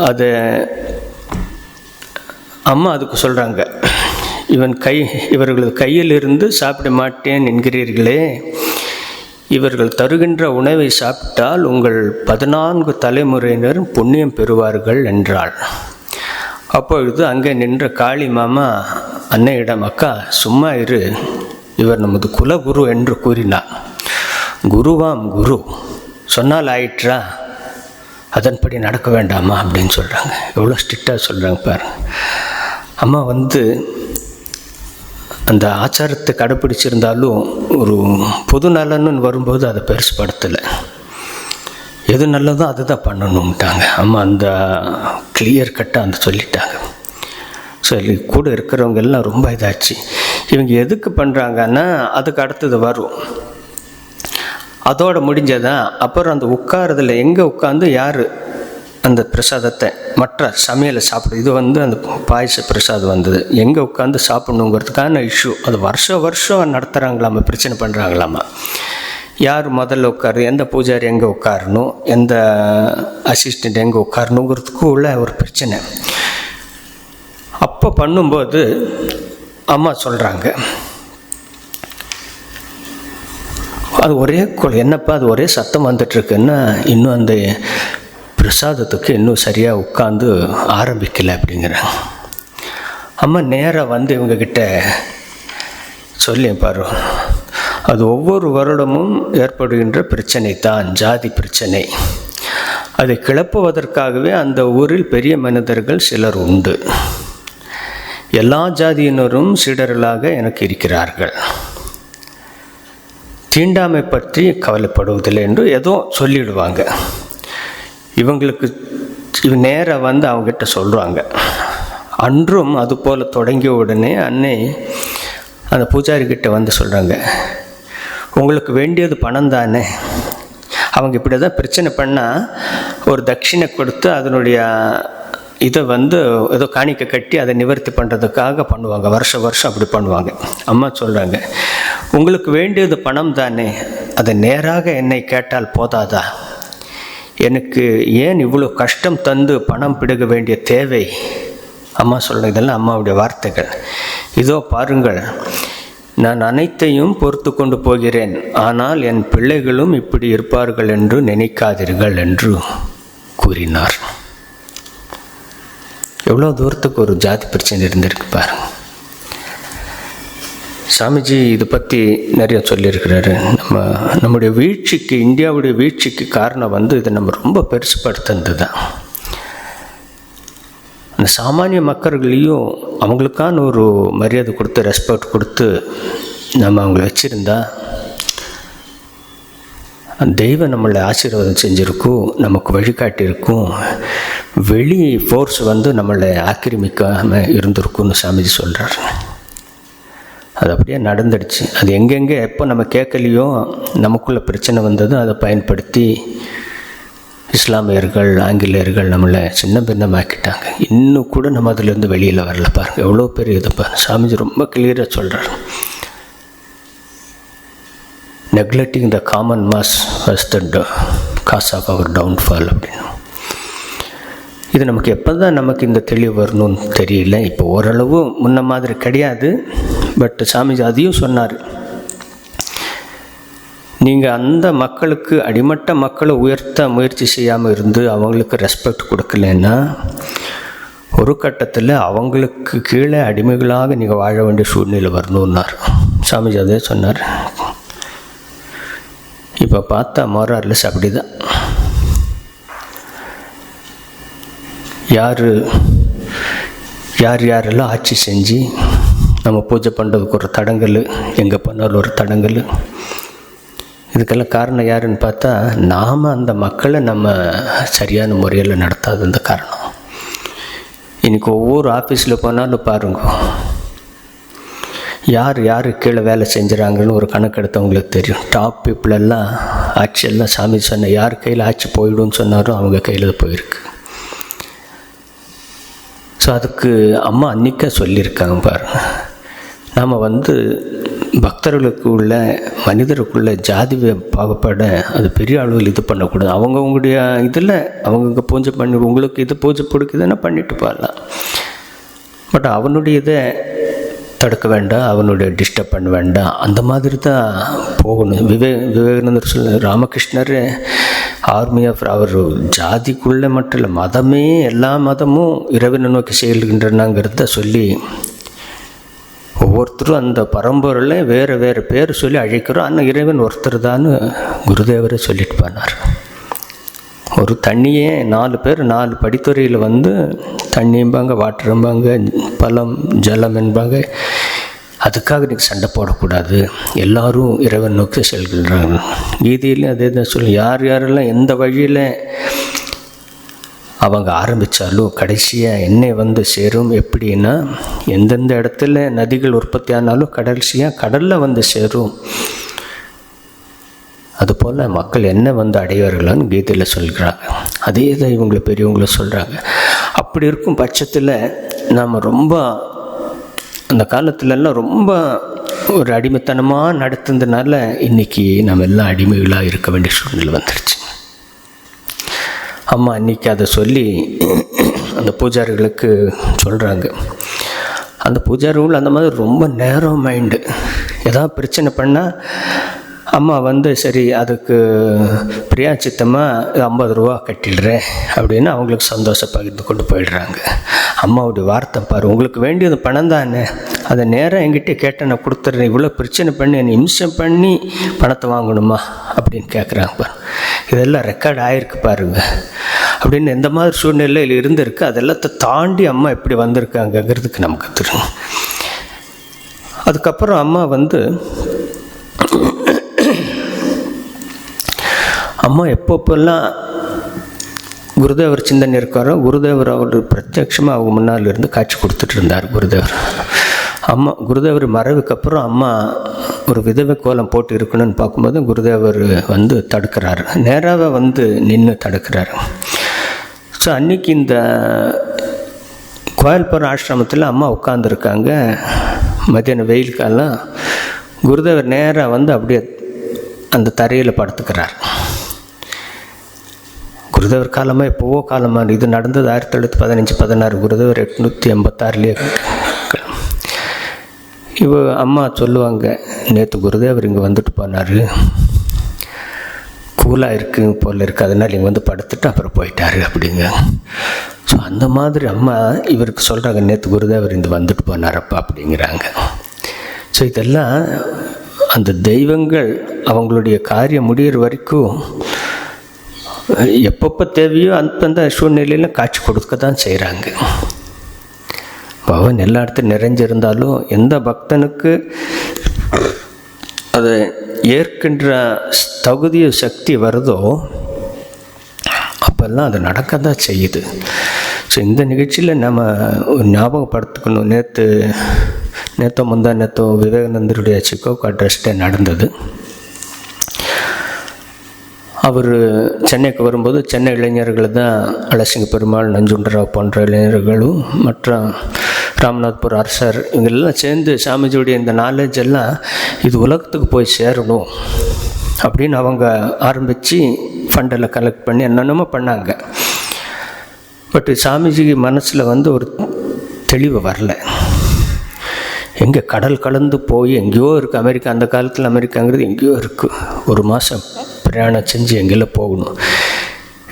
அது அம்மா அதுக்கு சொல்கிறாங்க, இவர்களது கையிலிருந்து சாப்பிட மாட்டேன் என்கிறீர்களே, இவர்கள் தருகின்ற உணவை சாப்பிட்டால் உங்கள் 14 தலைமுறையினர் புண்ணியம் பெறுவார்கள் என்றாள். அப்பொழுது அங்கே நின்ற காளி மாமா அன்னையிடம், அக்கா சும்மா இரு, இவர் நமது குலகுரு என்று கூறினார். குருவாம் குரு சொன்னால் ஆயிற்றா, அதன்படி நடக்க வேண்டாமா அப்படின்னு சொல்கிறாங்க. எவ்வளோ ஸ்ட்ரிக்டாக சொல்கிறாங்க பாருங்க. அம்மா வந்து அந்த ஆச்சாரத்தை கடைப்பிடிச்சிருந்தாலும் ஒரு பொது நலன்னு வரும்போது அதை பெருசுப்படுத்தலை. எது நல்லதோ அதை தான் பண்ணணும்ட்டாங்க அம்மா. அந்த கிளியர் கட்டாக அந்த சொல்லிட்டாங்க. சொல்லி கூட இருக்கிறவங்க எல்லாம் ரொம்ப இதாச்சு. இவங்க எதுக்கு பண்ணுறாங்கன்னா அதுக்கு அடுத்தது வரும், அதோடு முடிஞ்சதான். அப்புறம் அந்த உட்காரதில் எங்கே உட்காந்து யார் அந்த பிரசாதத்தை மற்ற சமையலை சாப்பிடு, இது வந்து அந்த பாயச பிரசாதம் வந்தது, எங்கே உட்காந்து சாப்பிட்ணுங்கிறதுக்கான இஷ்யூ. அது வருஷம் நடத்துகிறாங்களாமா, பிரச்சனை பண்ணுறாங்களாமா. யார் முதல்ல உட்காரு, எந்த பூஜாரி எங்கே உட்காரணும், எந்த அசிஸ்டண்ட் எங்கே உட்காரணுங்கிறதுக்கு உள்ள ஒரு பிரச்சனை. அப்போ பண்ணும்போது அம்மா சொல்கிறாங்க, அது ஒரே என்னப்பா அது ஒரே சத்தம் வந்துட்டுருக்குன்னா, இன்னும் அந்த பிரசாதத்துக்கு இன்னும் சரியாக உட்காந்து ஆரம்பிக்கலை அப்படிங்கிறாங்க. அம்மா நேராக வந்து இவங்கக்கிட்ட சொல்லி பாரு, அது ஒவ்வொரு வருடமும் ஏற்படுகின்ற பிரச்சனை தான், ஜாதி பிரச்சனை. அதை கிளப்புவதற்காகவே அந்த ஊரில் பெரிய மனிதர்கள் சிலர் உண்டு. எல்லா ஜாதியினரும் சீடர்களாக எனக்கு இருக்கிறார்கள். தீண்டாமை பற்றி கவலைப்படுவதில்லை என்று ஏதோ சொல்லிடுவாங்க. இவங்களுக்கு நேராக வந்து அவங்ககிட்ட சொல்கிறாங்க. அன்றும் அதுபோல் தொடங்கிய உடனே அன்னை அந்த பூஜாரிக்கிட்ட வந்து சொல்கிறாங்க, உங்களுக்கு வேண்டியது பணம் தானே. அவங்க இப்படி தான் பிரச்சனை பண்ணால் ஒரு தட்சிணை கொடுத்து அதனுடைய இதை ஏதோ காணிக்க கட்டி அதை நிவர்த்தி பண்ணுறதுக்காக பண்ணுவாங்க, வருஷம் அப்படி பண்ணுவாங்க. அம்மா சொல்கிறாங்க, உங்களுக்கு வேண்டியது பணம் தானே, அதை நேராக என்னை கேட்டால் போதாதா? எனக்கு ஏன் இவ்வளோ கஷ்டம் தந்து பணம் பிடுங்க வேண்டிய தேவை? அம்மா சொல்கிற இதெல்லாம் அம்மாவுடைய வார்த்தைகள். இதோ பாருங்கள், நான் அனைத்தையும் பொறுத்து கொண்டு போகிறேன், ஆனால் என் பிள்ளைகளும் இப்படி இருப்பார்கள் என்று நினைக்காதீர்கள் என்று கூறினார். எவ்வளோ தூரத்துக்கு ஒரு ஜாதி பிரச்சனை இருந்திருக்கு பாருங்க. சாமிஜி இதை பற்றி நிறைய சொல்லியிருக்கிறாரு. நம்முடைய வீழ்ச்சிக்கு, இந்தியாவுடைய வீழ்ச்சிக்கு காரணம் இதை நம்ம ரொம்ப பெருசுப்படுத்துறது தான். அந்த சாமானிய மக்கள்களையும் அவங்களுக்கான ஒரு மரியாதை கொடுத்து, ரெஸ்பெக்ட் கொடுத்து நம்ம அவங்கள வச்சுருந்தா தெய்வம் நம்மளை ஆசீர்வாதம் செஞ்சுருக்கும், நமக்கு வழிகாட்டியிருக்கும், வெளி ஃபோர்ஸ் நம்மளை ஆக்கிரமிக்காமல் இருந்திருக்கும்னு சாமிஜி சொல்கிறார். அது அப்படியே நடந்துடுச்சு. அது எங்கெங்கே எப்போ நம்ம கேட்கலையோ நமக்குள்ள பிரச்சனை வந்ததும் அதை பயன்படுத்தி இஸ்லாமியர்கள், ஆங்கிலேயர்கள் நம்மளை சின்ன பின்னமாக்கிட்டாங்க. இன்னும் கூட நம்ம அதிலேருந்து வெளியில் வரல பாருங்கள். எவ்வளோ பெரிய இது பாருங்கள். சாமிஜி ரொம்ப கிளியராக சொல்கிறார். Neglecting the common mass was the cause of our downfall அப்படின்னு. இது நமக்கு எப்போ தான் நமக்கு இந்த தெளிவு வரணும்னு தெரியல. இப்போ ஓரளவு முன்ன மாதிரி கிடையாது. பட் சாமிஜி அதையும் சொன்னார், நீங்கள் அந்த மக்களுக்கு, அடிமட்ட மக்களை உயர்த்த முயற்சி செய்யாமல் இருந்து அவங்களுக்கு ரெஸ்பெக்ட் கொடுக்கலன்னா ஒரு கட்டத்தில் அவங்களுக்கு கீழே அடிமைகளாக நீங்கள் வாழ வேண்டிய சூழ்நிலை வரணுன்னார் சாமிஜி. அதே சொன்னார். இப்போ பார்த்தா மோரார்லெஸ் அப்படி தான். யாரெல்லாம் ஆட்சி செஞ்சு நம்ம பூஜை பண்ணுறதுக்கு ஒரு தடங்கல், எங்கே பண்ணாலும் ஒரு தடங்கல், இதுக்கெல்லாம் காரணம் யாருன்னு பார்த்தா நாம் அந்த மக்களை நம்ம சரியான முறையில் நடத்தாத காரணம். இன்றைக்கி ஒவ்வொரு ஆஃபீஸில் போனாலும் பாருங்க, யார் கீழே வேலை செஞ்சுறாங்கன்னு ஒரு கணக்கு எடுத்தவங்களுக்கு தெரியும். டாப் பீப்புள் எல்லாம் ஆட்சியெல்லாம் சாமி சொன்ன யார் கையில் ஆட்சி போயிடும்னு சொன்னாலும் அவங்க கையில் போயிருக்கு. ஸோ அதுக்கு அம்மா அன்றைக்கே சொல்லியிருக்காங்க பாருங்கள். நாம் பக்தர்களுக்கு உள்ள, மனிதருக்குள்ள ஜாதி பாகுபாட அது பெரிய அளவில் இது பண்ணக்கூடாது. அவங்கவுங்களுடைய இதில் அவங்க பூஜை பண்ணி, உங்களுக்கு இது பூஜை பிடிக்குதுன்னா பண்ணிட்டு போகலாம். பட் அவனுடைய இதை தடுக்க வேண்டாம், அவனுடைய டிஸ்டர்ப் பண்ண வேண்டாம். அந்த மாதிரி தான் போகணும். விவேகானந்தர் ராமகிருஷ்ணர் ஆர்மி ஆஃப் அவர் ஜாதிக்குள்ளே மட்டும் இல்லை, மதமே, எல்லா மதமும் இறைவனை நோக்கி செயல்கின்றனாங்கிறத சொல்லி ஒவ்வொருத்தரும் அந்த பரம்பரையில் வேறு பேர் சொல்லி அழைக்கிறோம். ஆனால் இறைவன் ஒருத்தர் தான் குருதேவரை சொல்லிட்டு போனார். ஒரு தண்ணியே 4 பேர் 4 படித்துறையில் தண்ணிம்பாங்க, வாட்டரும்பாங்க, பழம், ஜலம் என்பாங்க. அதுக்காக நீங்கள் சண்டை போடக்கூடாது, எல்லோரும் இறைவன் நோக்கி செல்கின்றாங்க. கீதையிலையும் அதே தான் சொல்லி, யாரெல்லாம் எந்த வழியில் அவங்க ஆரம்பித்தாலும் கடைசியாக என்னை சேரும். எப்படின்னா, எந்தெந்த இடத்துல நதிகள் உற்பத்தி ஆனாலும் கடைசியாக கடலில் சேரும். அதுபோல் மக்கள் என்ன அடைவார்களான்னு கீதையில் சொல்கிறாங்க. அதே தான் இவங்களை பெரியவங்களை சொல்கிறாங்க. அப்படி இருக்கும் பட்சத்தில் நாம் ரொம்ப அந்த காலத்துலலாம் ரொம்ப ஒரு அடிமைத்தனமாக நடத்துனதுனால இன்றைக்கி நம்ம எல்லாம் அடிமைகளாக இருக்க வேண்டிய சூழ்நிலை வந்துடுச்சு. அம்மா அன்றைக்கி அதை சொல்லி அந்த பூஜாரிகளுக்கு சொல்கிறாங்க. அந்த பூஜாரிகள் அந்த மாதிரி ரொம்ப நேரோ மைண்டு. ஏதாவது பிரச்சனை பண்ணால் அம்மா சரி அதுக்கு பிரியாச்சித்தமாக 50 ரூபா கட்டிடுறேன் அப்படின்னு அவங்களுக்கு சந்தோஷம் பகிர்ந்து கொண்டு போயிடுறாங்க. அம்மாவுடைய வார்த்தை பாரு, உங்களுக்கு வேண்டியது பணம் தானே, அதை நேராக என்கிட்ட கேட்ட நான் கொடுத்துட்றேன், இவ்வளோ பிரச்சனை பண்ணி என்னை இம்சம் பண்ணி பணத்தை வாங்கணுமா அப்படின்னு கேட்குறாங்க பாரு. இதெல்லாம் ரெக்கார்ட் ஆகிருக்கு பாருங்க அப்படின்னு. எந்த மாதிரி சூழ்நிலையில் இருந்திருக்கு, அதெல்லாத்தை தாண்டி அம்மா எப்படி வந்திருக்காங்கிறதுக்கு நமக்கு தெரியும். அதுக்கப்புறம் அம்மா அம்மா எப்பப்பெல்லாம் குருதேவர் சிந்தனை இருக்காரோ, குருதேவர் அவர் பிரத்யட்சமாக அவங்க முன்னால் இருந்து காட்சி கொடுத்துட்டு இருந்தார் குருதேவர். குருதேவர் மறைவுக்கப்புறம் அம்மா ஒரு விதவை கோலம் போட்டு இருக்கணும்னு பார்க்கும்போது குருதேவர் தடுக்கிறாரு, நேராக நின்று தடுக்கிறாரு. ஸோ அன்றைக்கி இந்த கோயில்புரம் ஆசிரமத்தில் அம்மா உட்காந்துருக்காங்க. மத்தியானம் வெயில் காலம். குருதேவர் நேராக வந்து அப்படியே அந்த தரையில் படுத்துக்கிறார். குருதேவர் காலமாக எப்போவோ காலமாக இது நடந்தது 1915-16. குருதேவர் 886 அம்மா சொல்லுவாங்க, நேற்று குருதேவர் இங்கே வந்துட்டு போனார், கூலாக இருக்கு போல் இருக்குது, அதனால் இங்கே வந்து படுத்துட்டு அப்புறம் போயிட்டார் அப்படிங்க. ஸோ அந்த மாதிரி அம்மா இவருக்கு சொல்கிறாங்க, நேற்று குருதேவர் இங்கே வந்துட்டு போனாரப்பா அப்படிங்கிறாங்க. ஸோ இதெல்லாம் அந்த தெய்வங்கள் அவங்களுடைய காரியம் முடிகிற வரைக்கும் எப்பப்போ தேவையோ அந்தந்த சூழ்நிலையில் காட்சி கொடுக்க தான் செய்கிறாங்க. பகவான் எல்லா இடத்துலையும் நிறைஞ்சிருந்தாலும் எந்த பக்தனுக்கு அதை ஏற்கின்ற தகுதிய சக்தி வருதோ அப்போல்லாம் அது நடக்க தான் செய்யுது. ஸோ இந்த நிகழ்ச்சியில் நம்ம ஞாபகப்படுத்திக்கணும். நேற்றோ விவேகானந்தருடைய சிக்காகோ அட்ரஸ் டே நடந்தது. அவர் சென்னைக்கு வரும்போது சென்னை இளைஞர்கள் தான் அலசிங்க பெருமாள், நஞ்சுண்டராவ் போன்ற இளைஞர்களும் மற்ற ராமநாத்புர் அரசர் இவங்களெல்லாம் சேர்ந்து சாமிஜியுடைய இந்த நாலேஜ் எல்லாம் இது உலகத்துக்கு போய் சேரணும் அப்படின்னு அவங்க ஆரம்பித்து ஃபண்டெல்லாம் கலெக்ட் பண்ணி என்னென்னமோ பண்ணாங்க. பட் சாமிஜிக்கு மனசில் வந்து ஒரு தெளிவு வரல. எங்கே கடல் கலந்து போய் எங்கேயோ இருக்குது அமெரிக்கா. அந்த காலத்தில் அமெரிக்காங்கிறது எங்கேயோ இருக்குது. 1 மாதம் பிரயாணம் செஞ்சு எங்கெல்லாம் போகணும்.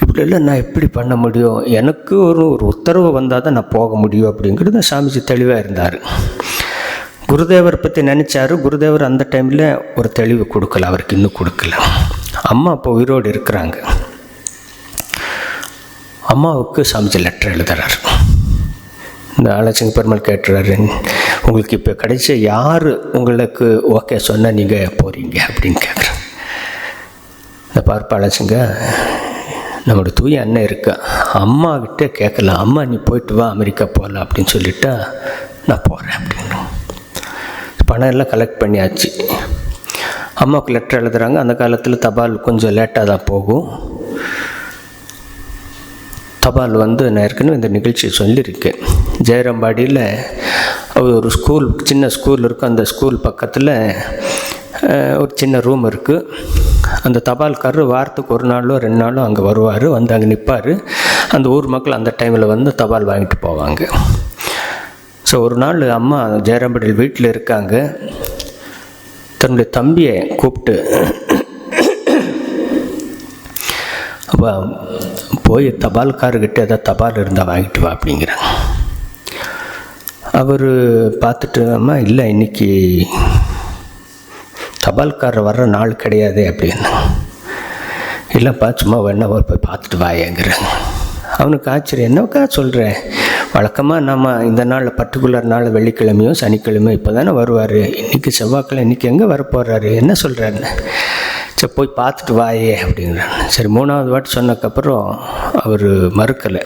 இப்படியெல்லாம் நான் எப்படி பண்ண முடியும்? எனக்கு ஒரு உத்தரவு வந்தால் தான் நான் போக முடியும் அப்படிங்கிறது சாமிஜி தெளிவாக இருந்தார். குருதேவர் பற்றி நினச்சார். குருதேவர் அந்த டைமில் ஒரு தெளிவு கொடுக்கல, அவருக்கு இன்னும் கொடுக்கல. அம்மா அப்போ உயிரோடு இருக்கிறாங்க. அம்மாவுக்கு சாமிஜி லெட்டர் எழுதுறாரு. இந்த ஆலசிங்க பெருமாள் கேட்டுறாரு, உங்களுக்கு இப்போ கடைசி யார் உங்களுக்கு ஓகே சொன்னால் நீங்கள் போகிறீங்க அப்படின்னு கேட்குறேன். இந்த பார்ப்பாளசிங்க, நம்மளோட தூய அண்ணன் இருக்கா, அம்மாக்கிட்ட கேட்கலாம், அம்மா நீ போயிட்டு வா அமெரிக்கா போகலாம் அப்படின்னு சொல்லிட்டா நான் போகிறேன் அப்படின்னு. பணம் எல்லாம் கலெக்ட் பண்ணியாச்சு. அம்மாவுக்கு லெட்டர் எழுதுகிறாங்க. அந்த காலத்தில் தபால் கொஞ்சம் லேட்டாக தான் போகும். தபால் வந்து நான் ஏற்கனவே இந்த நிகழ்ச்சியை சொல்லியிருக்கேன். ஜெயராம்பாடியில் ஒரு ஸ்கூல், சின்ன ஸ்கூல் இருக்குது. அந்த ஸ்கூல் பக்கத்தில் ஒரு சின்ன ரூம் இருக்குது. அந்த தபால்காரர் வாரத்துக்கு 1 நாளோ 2 நாளோ அங்கே வருவார். வந்து அங்கே நிற்பார். அந்த ஊர் மக்கள் அந்த டைமில் வந்து தபால் வாங்கிட்டு போவாங்க. ஸோ ஒரு நாள் அம்மா ஜெயராம்பாடியில் வீட்டில் இருக்காங்க. தன்னுடைய தம்பியை கூப்பிட்டு, அப்போ போய் தபால்காரர்கிட்ட ஏதாவது தபால் இருந்தால் வாங்கிட்டு வா அப்படிங்கிறாங்க. அவர் பார்த்துட்டு, அம்மா இல்லை இன்றைக்கி தபால்காரர் வர்ற நாள் கிடையாது அப்படின்னு. இல்லைப்பா சும்மா வேணா போய் பார்த்துட்டு வாயேங்கிறாங்க. அவனுக்கு ஆச்சரியம், என்னக்கா சொல்கிறேன், வழக்கமாக நம்ம இந்த நாளில் பர்டிகுலர் நாள் வெள்ளிக்கிழமையோ சனிக்கிழமையோ இப்போ தானே வருவார், இன்றைக்கி செவ்வாய்க்கிழமை, இன்றைக்கி எங்கே வரப்போகிறாரு, என்ன சொல்கிறாருன்னு. சரி போய் பார்த்துட்டு வாயே அப்படிங்கிறாங்க. சரி 3வது வாட்டி சொன்னதுக்கப்புறம் அவர் மறுக்கலை.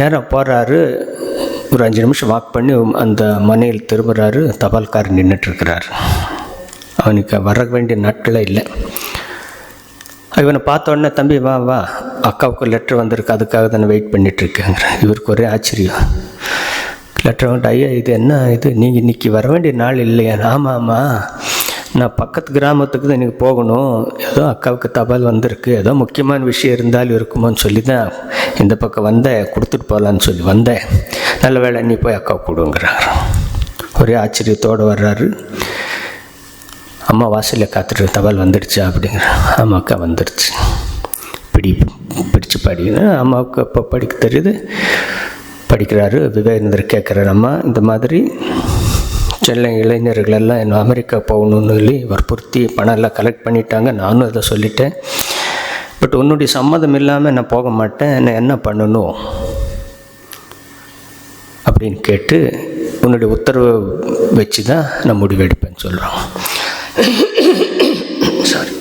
நேரம் போகிறாரு. ஒரு 5 நிமிஷம் வாக் பண்ணி அந்த மனையில் திரும்புகிறாரு. தபால்காரர் நின்றுட்டுருக்கிறார். அவனுக்கு வர வேண்டிய நாட்களே இல்லை. இவனை பார்த்த உடனே, தம்பி வா வா, அக்காவுக்கு லெட்டர் வந்திருக்கு, அதுக்காக தானே வெயிட் பண்ணிகிட்ருக்கேங்கிற. இவருக்கு ஒரே ஆச்சரியம். லெட்டர் வந்துட்டு, ஐயா இது என்ன இது, நீங்கள் இன்றைக்கி வர வேண்டிய நாள் இல்லையா? ஆமாம்மா, நான் பக்கத்து கிராமத்துக்கு தான் எனக்கு போகணும், ஏதோ அக்காவுக்கு தபால் வந்திருக்கு, ஏதோ முக்கியமான விஷயம் இருந்தாலும் இருக்குமோன்னு சொல்லி தான் இந்த பக்கம் வந்தேன், கொடுத்துட்டு போகலான்னு சொல்லி வந்தேன், நல்ல வேலை நீ போய் அக்காவை கொடுங்கிறார். ஒரே ஆச்சரியத்தோடு வர்றாரு. அம்மா வாசலில் காத்துட்டு, தபால் வந்துடுச்சா அப்படிங்கிற. ஆமாம் அக்கா வந்துடுச்சு, பிடிச்சு படிக்கணும். அம்மாவுக்கு அப்போ படிக்க தெரியுது, படிக்கிறாரு. விவேகானந்தர் கேட்குறாரு, அம்மா இந்த மாதிரி சென்னை இளைஞர்களெல்லாம் என்ன அமெரிக்கா போகணுன்னு சொல்லி வற்புறுத்தி பணம் எல்லாம் கலெக்ட் பண்ணிட்டாங்க, நானும் அதை சொல்லிட்டேன், பட் உன்னுடைய சம்மதம் இல்லாமல் நான் போக மாட்டேன், நான் என்ன பண்ணணும் அப்படின்னு கேட்டு, உன்னுடைய உத்தரவை வச்சு தான் நான் முடிவெடுப்பேன்னு சொல்கிறோம். சாரி.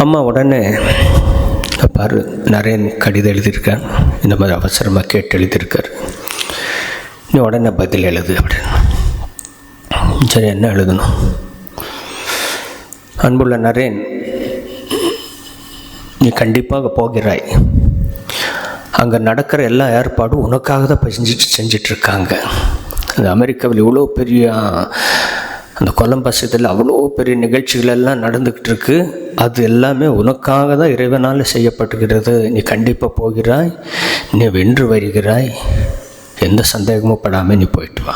அம்மா உடனே பாரு, நிறைய கடிதம் எழுதியிருக்கார், இந்த மாதிரி அவசரமாக கேட்டு எழுதியிருக்கார். நீ உடனே பதில் எழுது அப்படின்னு. சரி, என்ன எழுதணும்? அன்புள்ள நரேன், நீ கண்டிப்பாக போகிறாய். அங்கே நடக்கிற எல்லா ஏற்பாடும் உனக்காக தான் செஞ்சிட்ருக்காங்க. அந்த அமெரிக்காவில் இவ்வளோ பெரிய அந்த கொலம்பஸ் இதில் அவ்வளோ பெரிய நிகழ்ச்சிகள் எல்லாம் நடந்துக்கிட்டு இருக்கு. அது எல்லாமே உனக்காக தான் இறைவனால் செய்யப்பட்டுகிறது. நீ கண்டிப்பாக போகிறாய், நீ வென்று வருகிறாய், எந்த சந்தேகமும் படாமல் நீ போயிட்டு வா.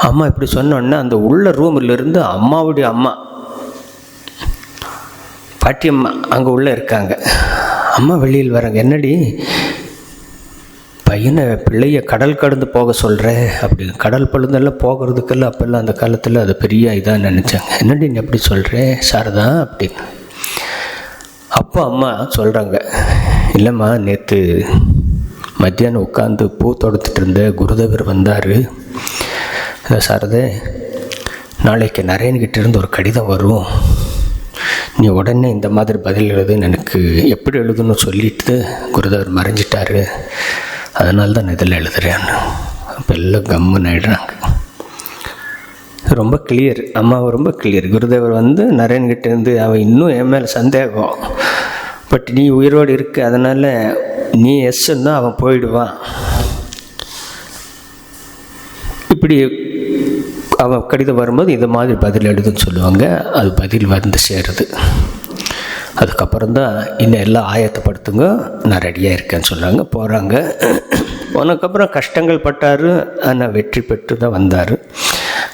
அம்மா இப்படி சொன்னோன்னே அந்த உள்ள ரூமிலிருந்து அம்மாவுடைய அம்மா பாட்டியம்மா அங்கே உள்ளே இருக்காங்க. அம்மா வெளியில் வராங்க. என்னடி பையனை பிள்ளைய கடல் கடந்து போக சொல்கிற அப்படின்னு. கடல் பழுந்தெல்லாம் போகிறதுக்கெல்லாம் அப்போல்லாம் அந்த காலத்தில் அது பெரிய இதாக நினச்சாங்க. என்னடி நீ எப்படி சொல்கிற சாரதா அப்படின்னு. அப்போ அம்மா சொல்கிறாங்க, இல்லைம்மா, நேற்று மத்தியானம் உட்காந்து பூ தொடுத்துட்டு இருந்த குருதேவர் வந்தார். சாரதே, நாளைக்கு நரேன்கிட்ட இருந்து ஒரு கடிதம் வரும், நீ உடனே இந்த மாதிரி பதில் எழுதுன்னு எனக்கு எப்படி எழுதுன்னு சொல்லிட்டு குருதேவர் மறைஞ்சிட்டாரு, அதனால தான் நான் இதில் எழுதுறேன்னு. அப்போ எல்லாம் கம்முன்னு ஆகிடுறாங்க. ரொம்ப கிளியர், அம்மாவை ரொம்ப கிளியர். குருதேவர் வந்து நரேன்கிட்டேருந்து அவன் இன்னும் என் மேலே சந்தேகம், பட் நீ உயிரோடு இருக்கு, அதனால் நீ எஸ்ன்னு தான் அவன் போயிடுவான். இப்படி அவன் கடிதம் வரும்போது இந்த மாதிரி பதில் எழுதுன்னு சொல்லுவாங்க. அது பதில் வந்து சேருது. அதுக்கப்புறம் தான் இன்னும் எல்லாம் ஆயத்தப்படுத்துங்க, நான் ரெடியாக இருக்கேன்னு சொல்கிறாங்க. போகிறாங்க. போனதுக்கப்புறம் கஷ்டங்கள் பட்டார், ஆனால் வெற்றி பெற்று தான் வந்தார்.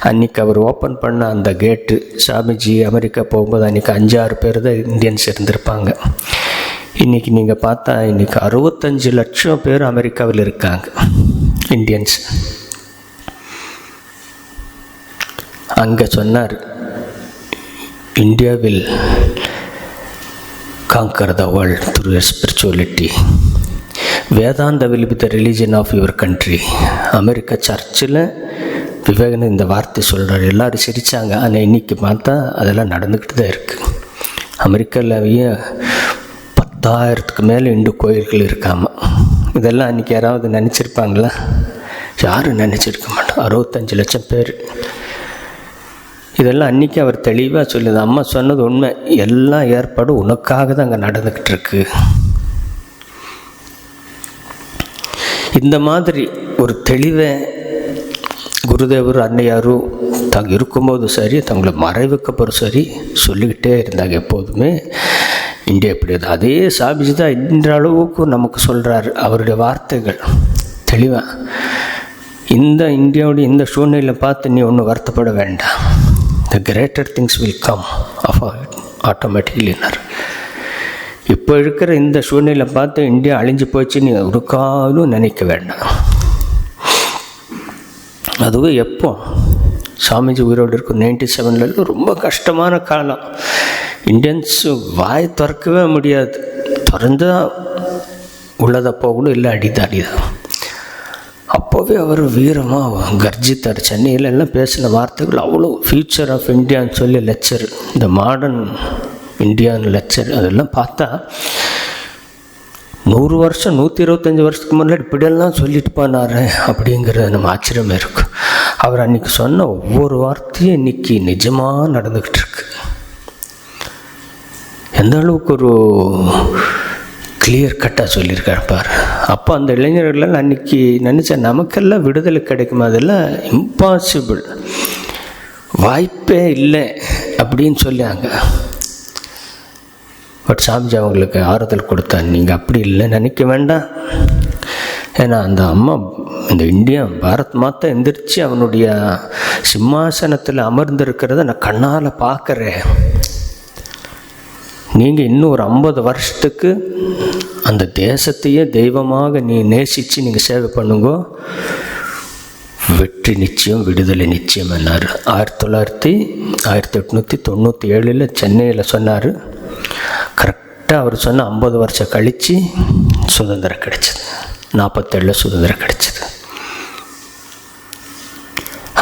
அன்றைக்கி அவர் ஓப்பன் பண்ண அந்த கேட்டு, சாமிஜி அமெரிக்கா போகும்போது அன்றைக்கி 5-6 பேர் தான் இந்தியன்ஸ் இருந்திருப்பாங்க. இன்றைக்கி நீங்கள் பார்த்தா இன்றைக்கி 65 லட்சம் பேர் அமெரிக்காவில் இருக்காங்க, இந்தியன்ஸ். அங்கே சொன்னார், India will conquer the world through your spirituality. Vedanta will be the religion of your country. America சர்ச்சில் விவேகானந்தர் இந்த வார்த்தை சொல்கிறார். எல்லோரும் சிரித்தாங்க. ஆனால் இன்றைக்கி பார்த்தா அதெல்லாம் நடந்துக்கிட்டு தான் இருக்குது. அமெரிக்காவிலேயே 10,000க்கு மேலே இந்து கோயில்கள் இருக்காமல். இதெல்லாம் அன்றைக்கி யாராவது நினச்சிருப்பாங்களா? யாரும் நினச்சிருக்க மாட்டோம். 65 லட்சம் பேர். இதெல்லாம் அன்றைக்கி அவர் தெளிவாக சொல்லுது. அம்மா சொன்னது உண்மை. எல்லா ஏற்பாடும் உனக்காக தான் அங்கே நடந்துக்கிட்டு இருக்கு. இந்த மாதிரி ஒரு தெளிவை குருதேவர் அன்னையாரும் தாங்க இருக்கும்போது சரி, தங்களை மறைவுக்கு அப்புறம் சரி சொல்லிக்கிட்டே இருந்தாங்க எப்போதுமே. இந்தியா எப்படி அது அதே சாமிஜி தான் இந்த அளவுக்கு நமக்கு சொல்கிறாரு. அவருடைய வார்த்தைகள் தெளிவாக, இந்த இந்தியாவுடைய இந்த சூழ்நிலையை பார்த்து நீ ஒன்றும் வருத்தப்பட வேண்டாம், the greater things will come automatically. இப்போ இருக்கிற இந்த சூழ்நிலை பார்த்து இந்தியா அழிஞ்சு போச்சு நீ ஒரு காலும் நினைக்க வேண்டாம். அதுவும் எப்போ சாமிஜி உயிரோடு இருக்கும் 97 ரொம்ப கஷ்டமான காலம். இந்தியன்ஸு வாய் திறக்கவே முடியாது. திறந்தால் உள்ளதை போகணும், இல்லை அடிதான். அப்போவே அவர் வீரமாக கர்ஜித்தார். சென்னையில் எல்லாம் பேசின வார்த்தைகள் அவ்வளோ. ஃபியூச்சர் ஆஃப் இந்தியான்னு சொல்லி லெக்சர், இந்த மாடர்ன் இந்தியான்னு லெக்சர், அதெல்லாம் பார்த்தா 100 வருஷம் 125 வருஷத்துக்கு முன்னாடி இப்படியெல்லாம் சொல்லிட்டு போனார் அப்படிங்கிறது நம்ம ஆச்சரியமாக இருக்கும். அவர் அன்றைக்கி சொன்ன ஒவ்வொரு வார்த்தையும் இன்றைக்கி நிஜமாக நடந்துக்கிட்டு இருக்கு. எந்த அளவுக்கு ஒரு கிளியர் கட்டாக சொல்லியிருக்காரு பார். அப்போ அந்த இளைஞர்களெல்லாம் அன்றைக்கி நினச்சேன், நமக்கெல்லாம் விடுதலை கிடைக்கும், அதெல்லாம் இம்பாசிபிள், வாய்ப்பே இல்லை அப்படின்னு சொல்லாங்க. பட் சாமிஜி அவங்களுக்கு ஆறுதல் கொடுத்தாங்க, நீங்கள் அப்படி இல்லை நினைக்க வேண்டாம். ஏன்னா அந்த அம்மா இந்த இந்தியா பாரத் மாதா எந்திரிச்சு அவனுடைய சிம்மாசனத்தில் அமர்ந்திருக்கிறத நான் கண்ணால் பார்க்குறேன். நீங்கள் இன்னும் ஒரு 50 வருஷத்துக்கு அந்த தேசத்தையே தெய்வமாக நீ நேசித்து நீங்கள் சேவை பண்ணுங்க, வெற்றி நிச்சயம், விடுதலை நிச்சயம் என்னார். 1897 சென்னையில் சொன்னார். கரெக்டாக அவர் சொன்ன 50 வருஷம் கழித்து சுதந்திரம் கிடைச்சிது. 47 சுதந்திரம் கிடைச்சிது.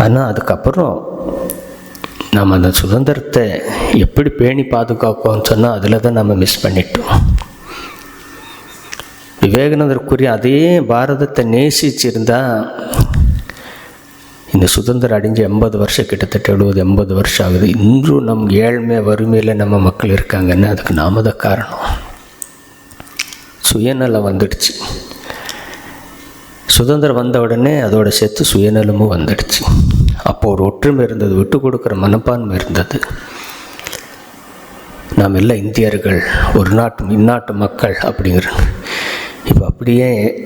ஆனால் அதுக்கப்புறம் நம்ம அந்த சுதந்திரத்தை எப்படி பேணி பாதுகாப்போம்னு சொன்னால் அதில் தான் நம்ம மிஸ் பண்ணிட்டோம். விவேகானந்தருக்குரிய அதே பாரதத்தை நேசிச்சிருந்தா இந்த சுதந்திரம் அடைஞ்சு 80 வருஷம், கிட்டத்தட்ட 70-80 வருஷம் ஆகுது. இன்றும் நம் ஏழ்மை வறுமையில் நம்ம மக்கள் இருக்காங்கன்னா அதுக்கு நாம தான் காரணம். சுயநலம் வந்துடுச்சு. சுதந்திரம் வந்த உடனே அதோட சேர்த்து சுயநலமும் வந்துடுச்சு. அப்போது ஒரு ஒற்றுமை இருந்தது, விட்டு கொடுக்குற மனப்பான்மை இருந்தது. நாம் எல்லாம் இந்தியர்கள், ஒரு இந்நாட்டு மக்கள் அப்படிங்கிற. இப்போ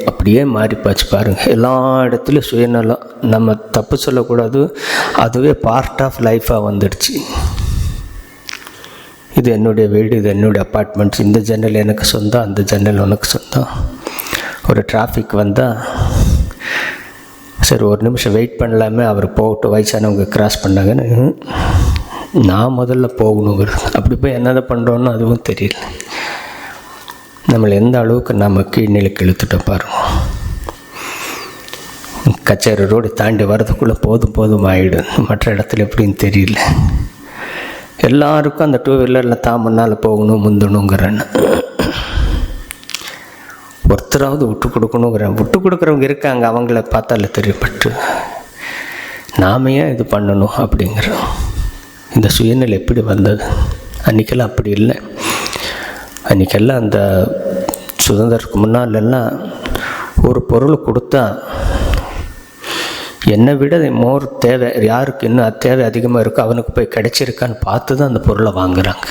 அப்படியே மாறிப்பாச்சு பாருங்கள். எல்லா இடத்துலையும் சுயநலம். நம்ம தப்பு சொல்லக்கூடாது, அதுவே பார்ட் ஆஃப் லைஃபாக வந்துடுச்சு. இது என்னுடைய வீடு, இது என்னுடைய அப்பார்ட்மெண்ட்ஸ், இந்த ஜன்னல் எனக்கு சொந்தம், அந்த ஜன்னல் உனக்கு சொந்தம். ஒரு டிராஃபிக் வந்தால் சரி ஒரு நிமிஷம் வெயிட் பண்ணலாமே, அவர் போகட்டும், வயசானவங்க கிராஸ் பண்ணாங்கன்னு நான் முதல்ல போகணுங்கிறது. அப்படி போய் என்னதான் பண்ணுறோன்னு அதுவும் தெரியல. நம்மளை எந்த அளவுக்கு நம்ம கீழ்நிலைக்கு இழுத்துட்டோம் பாருங்க. கச்சேரி ரோடு தாண்டி வரதுக்குள்ளே போதும் ஆகிடும். மற்ற இடத்துல எப்படின்னு தெரியல. எல்லாருக்கும் அந்த 2 வீலரில் தான் முன்னால் போகணும், முந்தணுங்கிறேன்னு. ஒருத்தராவது விட்டு கொடுக்கணுங்கிறேன். விட்டு கொடுக்குறவங்க இருக்காங்க, அவங்கள பார்த்தால தெரியப்பட்டு நாம ஏன் இது பண்ணணும் அப்படிங்கிறோம். இந்த சுயநிலை எப்படி வந்தது? அன்றைக்கெல்லாம் அப்படி இல்லை. அன்றைக்கெல்லாம் அந்த சுதந்திரத்துக்கு முன்னாலெல்லாம் ஒரு பொருள் கொடுத்தா என்னை விட மோர் தேவை, யாருக்கு இன்னும் தேவை அதிகமாக இருக்கோ அவனுக்கு போய் கிடைச்சிருக்கான்னு பார்த்து தான் அந்த பொருளை வாங்குகிறாங்க.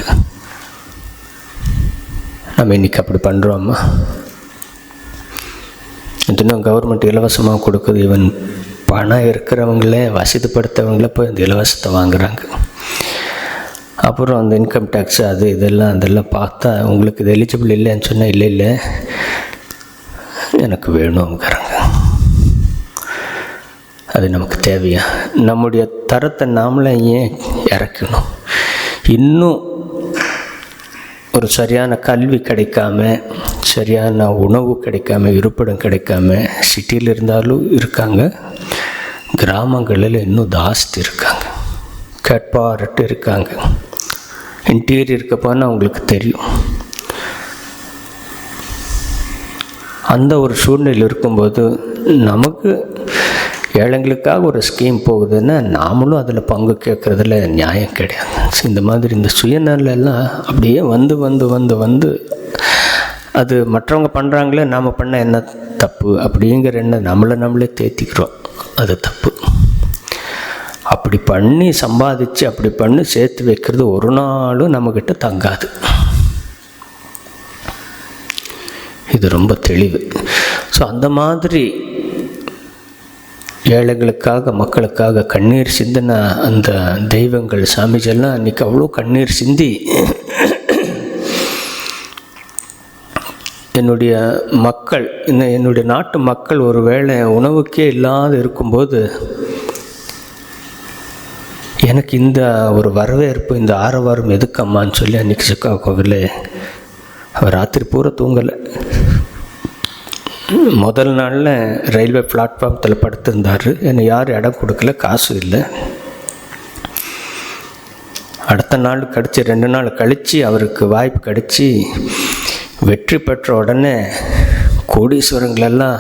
நம்ம இன்றைக்கி அப்படி பண்ணுறோம்மா? இன்னும் கவர்மெண்ட் இலவசமாக கொடுக்குது. இவன் பணம் இருக்கிறவங்களே, வசதிப்படுத்தவங்களே போய் அந்த இலவசத்தை வாங்குகிறாங்க. அப்புறம் அந்த இன்கம் டேக்ஸ் அது அதெல்லாம் பார்த்தா உங்களுக்கு இது எலிஜிபிள் இல்லைன்னு சொன்னால் இல்லை எனக்கு வேணுங்கிறாங்க. அது நமக்கு தேவையா? நம்முடைய தரத்தை நாமளே ஏன் இறக்கணும்? இன்னும் ஒரு சரியான கல்வி கிடைக்காம, சரியான உணவு கிடைக்காம, இருப்பிடம் கிடைக்காம சிட்டியில் இருந்தாலும் இருக்காங்க, கிராமங்களில் இன்னும் ஜாஸ்தி இருக்காங்க, கேட்பாரட்டு இருக்காங்க. இன்டீரியர் இருக்க போனால் அவங்களுக்கு தெரியும். அந்த ஒரு சூழ்நிலை இருக்கும்போது நமக்கு ஏழைங்களுக்காக ஒரு ஸ்கீம் போகுதுன்னா நாமளும் அதில் பங்கு கேட்குறதுல நியாயம் கிடையாது. இந்த மாதிரி இந்த சுயநலம் அப்படியே வந்து அது மற்றவங்க பண்ணுறாங்களே, நாம் பண்ண என்ன தப்பு அப்படிங்கிற எண்ணம் நம்மளே தேத்திக்கிறோம். அது தப்பு. அப்படி பண்ணி சம்பாதிச்சு அப்படி பண்ணி சேர்த்து வைக்கிறது ஒரு நாளும் நம்மக்கிட்ட தங்காது. இது ரொம்ப தெளிவு. ஸோ அந்த மாதிரி ஏழைகளுக்காக, மக்களுக்காக கண்ணீர் சிந்தின அந்த தெய்வங்கள், சாமிஜெல்லாம் அன்றைக்கி அவ்வளோ கண்ணீர் சிந்தி என்னுடைய மக்கள், என்னுடைய நாட்டு மக்கள் ஒரு வேளை உணவுக்கே இல்லாத இருக்கும்போது எனக்கு இந்த ஒரு வரவேற்பு, இந்த ஆரவாரம் எதுக்கம்மான்னு சொல்லி அன்றைக்கி சிக்காகோவில் அவர் ராத்திரி பூரா தூங்கலை. முதல் நாளில் ரயில்வே பிளாட்ஃபார்மத்தில் படுத்திருந்தார். என்னை யாரும் இடம் கொடுக்கல, காசு இல்லை. அடுத்த நாள் கழித்து 2 நாள் கழித்து அவருக்கு வாய்ப்பு கிடச்சி வெற்றி பெற்ற உடனே கோடீஸ்வரங்களெல்லாம்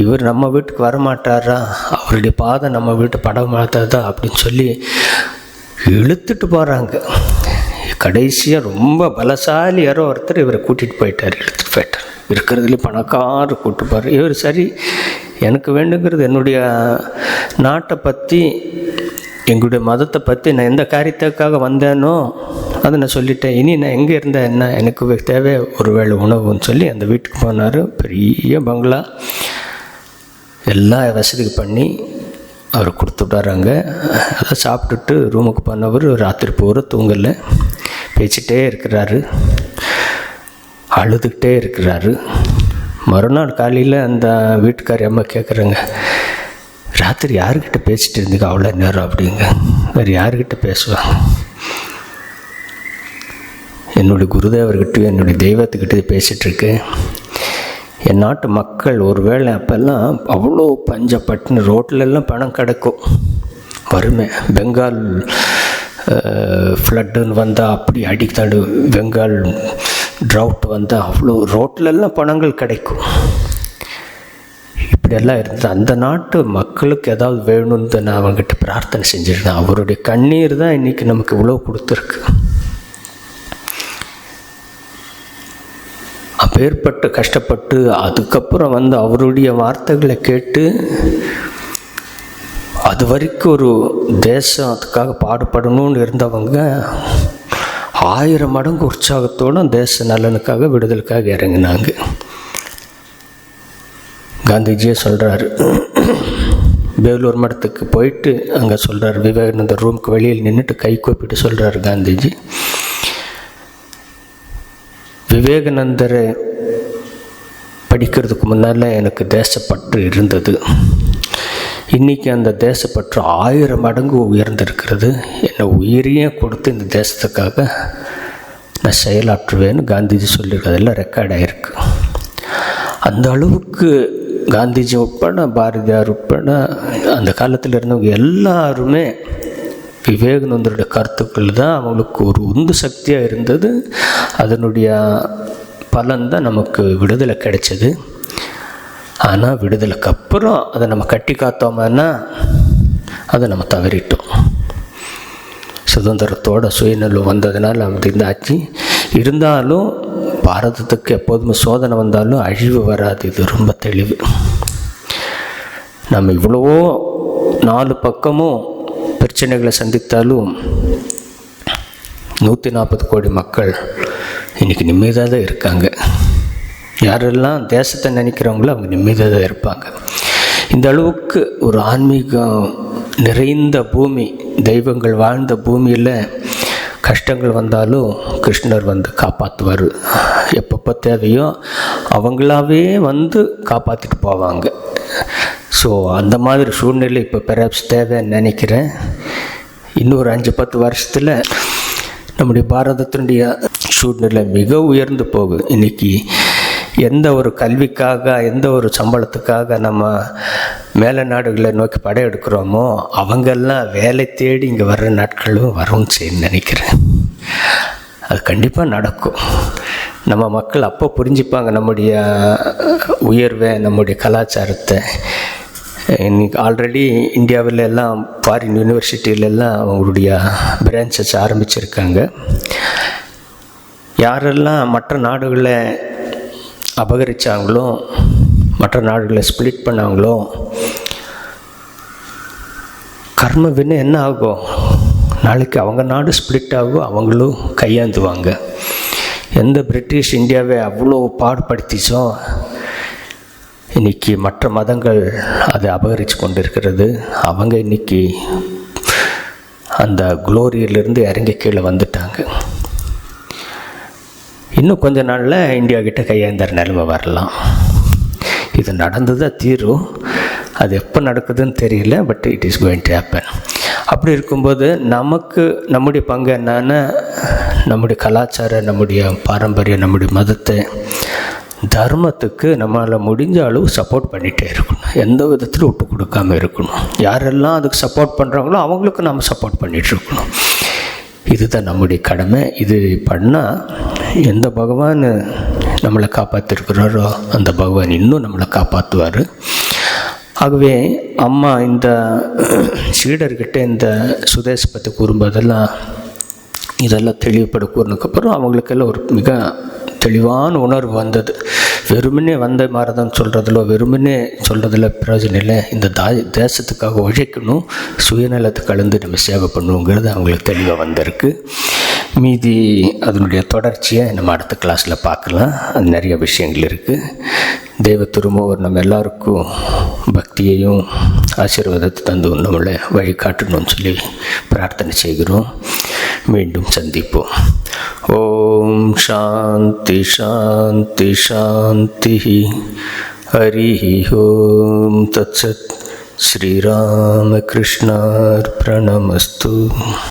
இவர் நம்ம வீட்டுக்கு வரமாட்டாரா, அவருடைய பாதை நம்ம வீட்டு பட மாட்டாதா அப்படின்னு சொல்லி இழுத்துட்டு போகிறாங்க. கடைசியாக ரொம்ப பலசாலி யாரோ ஒருத்தர் இவரை கூட்டிகிட்டு போயிட்டார், இழுத்துட்டு போயிட்டார். இருக்கிறதுலேயும் பணக்கார கூட்டுப்பார். இவர் சரி, எனக்கு வேண்டுங்கிறது என்னுடைய நாட்டை பற்றி, எங்களுடைய மதத்தை பற்றி நான் எந்த காரியத்துக்காக வந்தேனோ அதை நான் சொல்லிட்டேன். இனி நான் எங்கே இருந்தேன் என்ன, எனக்கு தேவை ஒரு வேளை உணவுன்னு சொல்லி அந்த வீட்டுக்கு போனார். பெரிய பங்களா, எல்லா வசதிக்கு பண்ணி அவர் கொடுத்துட்டாராங்க. அதை சாப்பிட்டுட்டு ரூமுக்கு போனவர் ராத்திரி பூரா தூங்கலை, பேசிகிட்டே இருக்கிறாரு, அழுதுகிட்டே இருக்கிறாரு. மறுநாள் காலையில் அந்த வீட்டுக்காரி அம்மா கேட்குறாங்க, ராத்திரி யாருக்கிட்ட பேசிகிட்டு இருந்தீங்க அவ்வளோ நேரம் அப்படிங்க? வேறு யாருக்கிட்ட பேசுவாங்க? என்னுடைய குருதேவர்கிட்டையும் என்னுடைய தெய்வத்துக்கிட்டே பேசிகிட்ருக்கு. என் நாட்டு மக்கள் ஒரு வேளை அப்போல்லாம் அவ்வளோ பஞ்சப்பட்டுன்னு ரோட்லெல்லாம் பணம் கிடக்கும், வறுமை. பெங்கால் ஃப்ளட்டுன்னு வந்தால் அப்படி அடித்தாடு, பெங்கால் ட்ரவுட் வந்தால் அவ்வளோ ரோட்லெல்லாம் பணங்கள் கிடைக்கும். இப்படியெல்லாம் இருந்தது. அந்த நாட்டு மக்களுக்கு ஏதாவது வேணும்னு நான் அவங்ககிட்ட பிரார்த்தனை செஞ்சுருந்தேன். அவருடைய கண்ணீர் தான் இன்றைக்கி நமக்கு இவ்வளோ கொடுத்துருக்கு. அப்பேற்பட்டு கஷ்டப்பட்டு அதுக்கப்புறம் அவருடைய வார்த்தைகளை கேட்டு அது வரைக்கும் ஒரு தேசம் அதுக்காக பாடுபடணும்னு இருந்தவங்க 1000 மடங்கு உற்சாகத்தோடு தேச நலனுக்காக விடுதலுக்காக இறங்கினாங்க. காந்திஜியே சொல்கிறாரு, வேலூர் மடத்துக்கு போயிட்டு அங்கே சொல்கிறார், விவேகானந்தர் ரூமுக்கு வெளியில் நின்றுட்டு கை கூப்பிட்டு சொல்கிறார் காந்திஜி, விவேகானந்தரை படிக்கிறதுக்கு முன்னால் எனக்கு தேசப்பற்று இருந்தது. இன்றைக்கி அந்த தேசப்பற்று 1000 மடங்கு உயர்ந்திருக்கிறது. என்னை உயிரையே கொடுத்து இந்த தேசத்துக்காக நான் செயலாற்றுவேன்னு காந்திஜி சொல்லியிருக்கு. அதெல்லாம் ரெக்கார்ட் ஆகிருக்கு. அந்த அளவுக்கு காந்திஜி உட்பட பாரதியார் உட்பட அந்த காலத்தில் இருந்தவங்க எல்லாருமே விவேகானந்தருடைய கருத்துக்கள் தான் அவங்களுக்கு ஒரு உந்து சக்தியாக இருந்தது. அதனுடைய பலன்தான் நமக்கு விடுதலை கிடைச்சது. ஆனால் விடுதலைக்கு அப்புறம் அதை நம்ம கட்டி காத்தோம்னா அதை நம்ம தவறிட்டோம். சுதந்திரத்தோட சுயநலம் வந்ததுனால அப்படி இருந்தாச்சு. இருந்தாலும் பாரதத்துக்கு எப்போதுமே சோதனை வந்தாலும் அழிவு வராது. இது ரொம்ப தெளிவு. நம்ம இவ்வளவோ 4 பக்கமும் பிரச்சனைகளை சந்தித்தாலும் 140 கோடி மக்கள் இன்றைக்கி நிம்மதியாக தான் இருக்காங்க. யாரெல்லாம் தேசத்தை நினைக்கிறவங்களோ அவங்க நிம்மதியாக தான் இருப்பாங்க. இந்த அளவுக்கு ஒரு ஆன்மீகம் நிறைந்த பூமி, தெய்வங்கள் வாழ்ந்த பூமியில் கஷ்டங்கள் வந்தாலும் கிருஷ்ணர் காப்பாற்றுவார். எப்பப்போ தேவையோ அவங்களாவே காப்பாற்றிட்டு போவாங்க. ஸோ அந்த மாதிரி சூழ்நிலை இப்போ பெராப்ஸ் தேவைன்னு நினைக்கிறேன். இன்னொரு 5-10 வருஷத்தில் நம்முடைய பாரதத்தினுடைய சூழ்நிலை மிக உயர்ந்து போகுது. இன்றைக்கி எந்த ஒரு கல்விக்காக எந்த ஒரு சம்பளத்துக்காக நம்ம மேல நாடுகளை நோக்கி படையெடுக்கிறோமோ அவங்கெல்லாம் வேலை தேடி இங்கே வர்ற நாட்களும் வரும்னு செய்யணும்னு நினைக்கிறேன். அது கண்டிப்பாக நடக்கும். நம்ம மக்கள் அப்போ புரிஞ்சுப்பாங்க நம்முடைய உயர்வை, நம்முடைய கலாச்சாரத்தை. இன்றைக்கி ஆல்ரெடி இந்தியாவில் எல்லாம் ஃபாரின் யூனிவர்சிட்டியிலெல்லாம் அவங்களுடைய பிரான்ச்சஸ் ஆரம்பிச்சிருக்காங்க. யாரெல்லாம் மற்ற நாடுகளை அபகரித்தாங்களோ, மற்ற நாடுகளை ஸ்பிளிட் பண்ணாங்களோ, கர்ம வினை என்ன ஆகும்? நாளைக்கு அவங்க நாடு ஸ்பிளிட் ஆகும், அவங்களும் கையாந்துவாங்க. எந்த பிரிட்டிஷ் இந்தியாவை அவ்வளோ பாடுபடுத்திச்சோ இன்றைக்கி மற்ற மதங்கள் அதை அபகரித்து கொண்டு இருக்கிறது. அவங்க இன்றைக்கி அந்த குளோரியிலிருந்து இறங்கி கீழே வந்துட்டாங்க. இன்னும் கொஞ்ச நாளில் இந்தியா கிட்ட கையேந்திர நிலைமை வரலாம். இது நடந்து தான் தீரும். அது எப்போ நடக்குதுன்னு தெரியல, but it is going to happen. அப்படி இருக்கும்போது நமக்கு நம்முடைய பங்கு என்னன்னா, நம்முடைய கலாச்சாரம், நம்முடைய பாரம்பரியம், நம்முடைய மதத்தை, தர்மத்துக்கு நம்மளால் முடிஞ்ச அளவு சப்போர்ட் பண்ணிகிட்டே இருக்கணும். எந்த விதத்திலும் விட்டு கொடுக்காமல் இருக்கணும். யாரெல்லாம் அதுக்கு சப்போர்ட் பண்ணுறாங்களோ அவங்களுக்கு நம்ம சப்போர்ட் பண்ணிகிட்ருக்கணும். இதுதான் நம்முடைய கடமை. இது பண்ணால் எந்த பகவான் நம்மளை காப்பாற்றிருக்கிறாரோ அந்த பகவான் இன்னும் நம்மளை காப்பாற்றுவார். ஆகவே அம்மா இந்த சீடர்கிட்ட இந்த சுதேச பற்றி கூறும்போதெல்லாம் இதெல்லாம் தெளிவுபட கூறினதுக்கப்புறம் அவங்களுக்கெல்லாம் ஒரு மிக தெளிவான உணர்வு வந்தது. வெறுமனே வந்த மாதிரிதான் சொல்கிறதில்ல, வெறுமனே சொல்கிறதில்ல பிரயோஜனம் இல்லை. இந்த தேசத்துக்காக உழைக்கணும், சுயநலத்தை கலந்து நம்ம சேவை பண்ணுவோங்கிறது அவங்களுக்கு தெளிவாக வந்திருக்கு. மீதி அதனுடைய தொடர்ச்சியை நம்ம அடுத்த கிளாஸில் பார்க்கலாம். அது நிறைய விஷயங்கள் இருக்குது. தெய்வ திருமூவர் நம்ம எல்லாருக்கும் பக்தியையும் ஆசீர்வாதத்தை தந்து நம்மளை வழிகாட்டணும்னு சொல்லி பிரார்த்தனை செய்கிறோம். மீண்டும் சந்திப்போம். ஓம் சாந்தி சாந்தி சாந்தி. ஹரி ஓம் தத்சத். ஸ்ரீராமகிருஷ்ணார்ப்பணமஸ்து.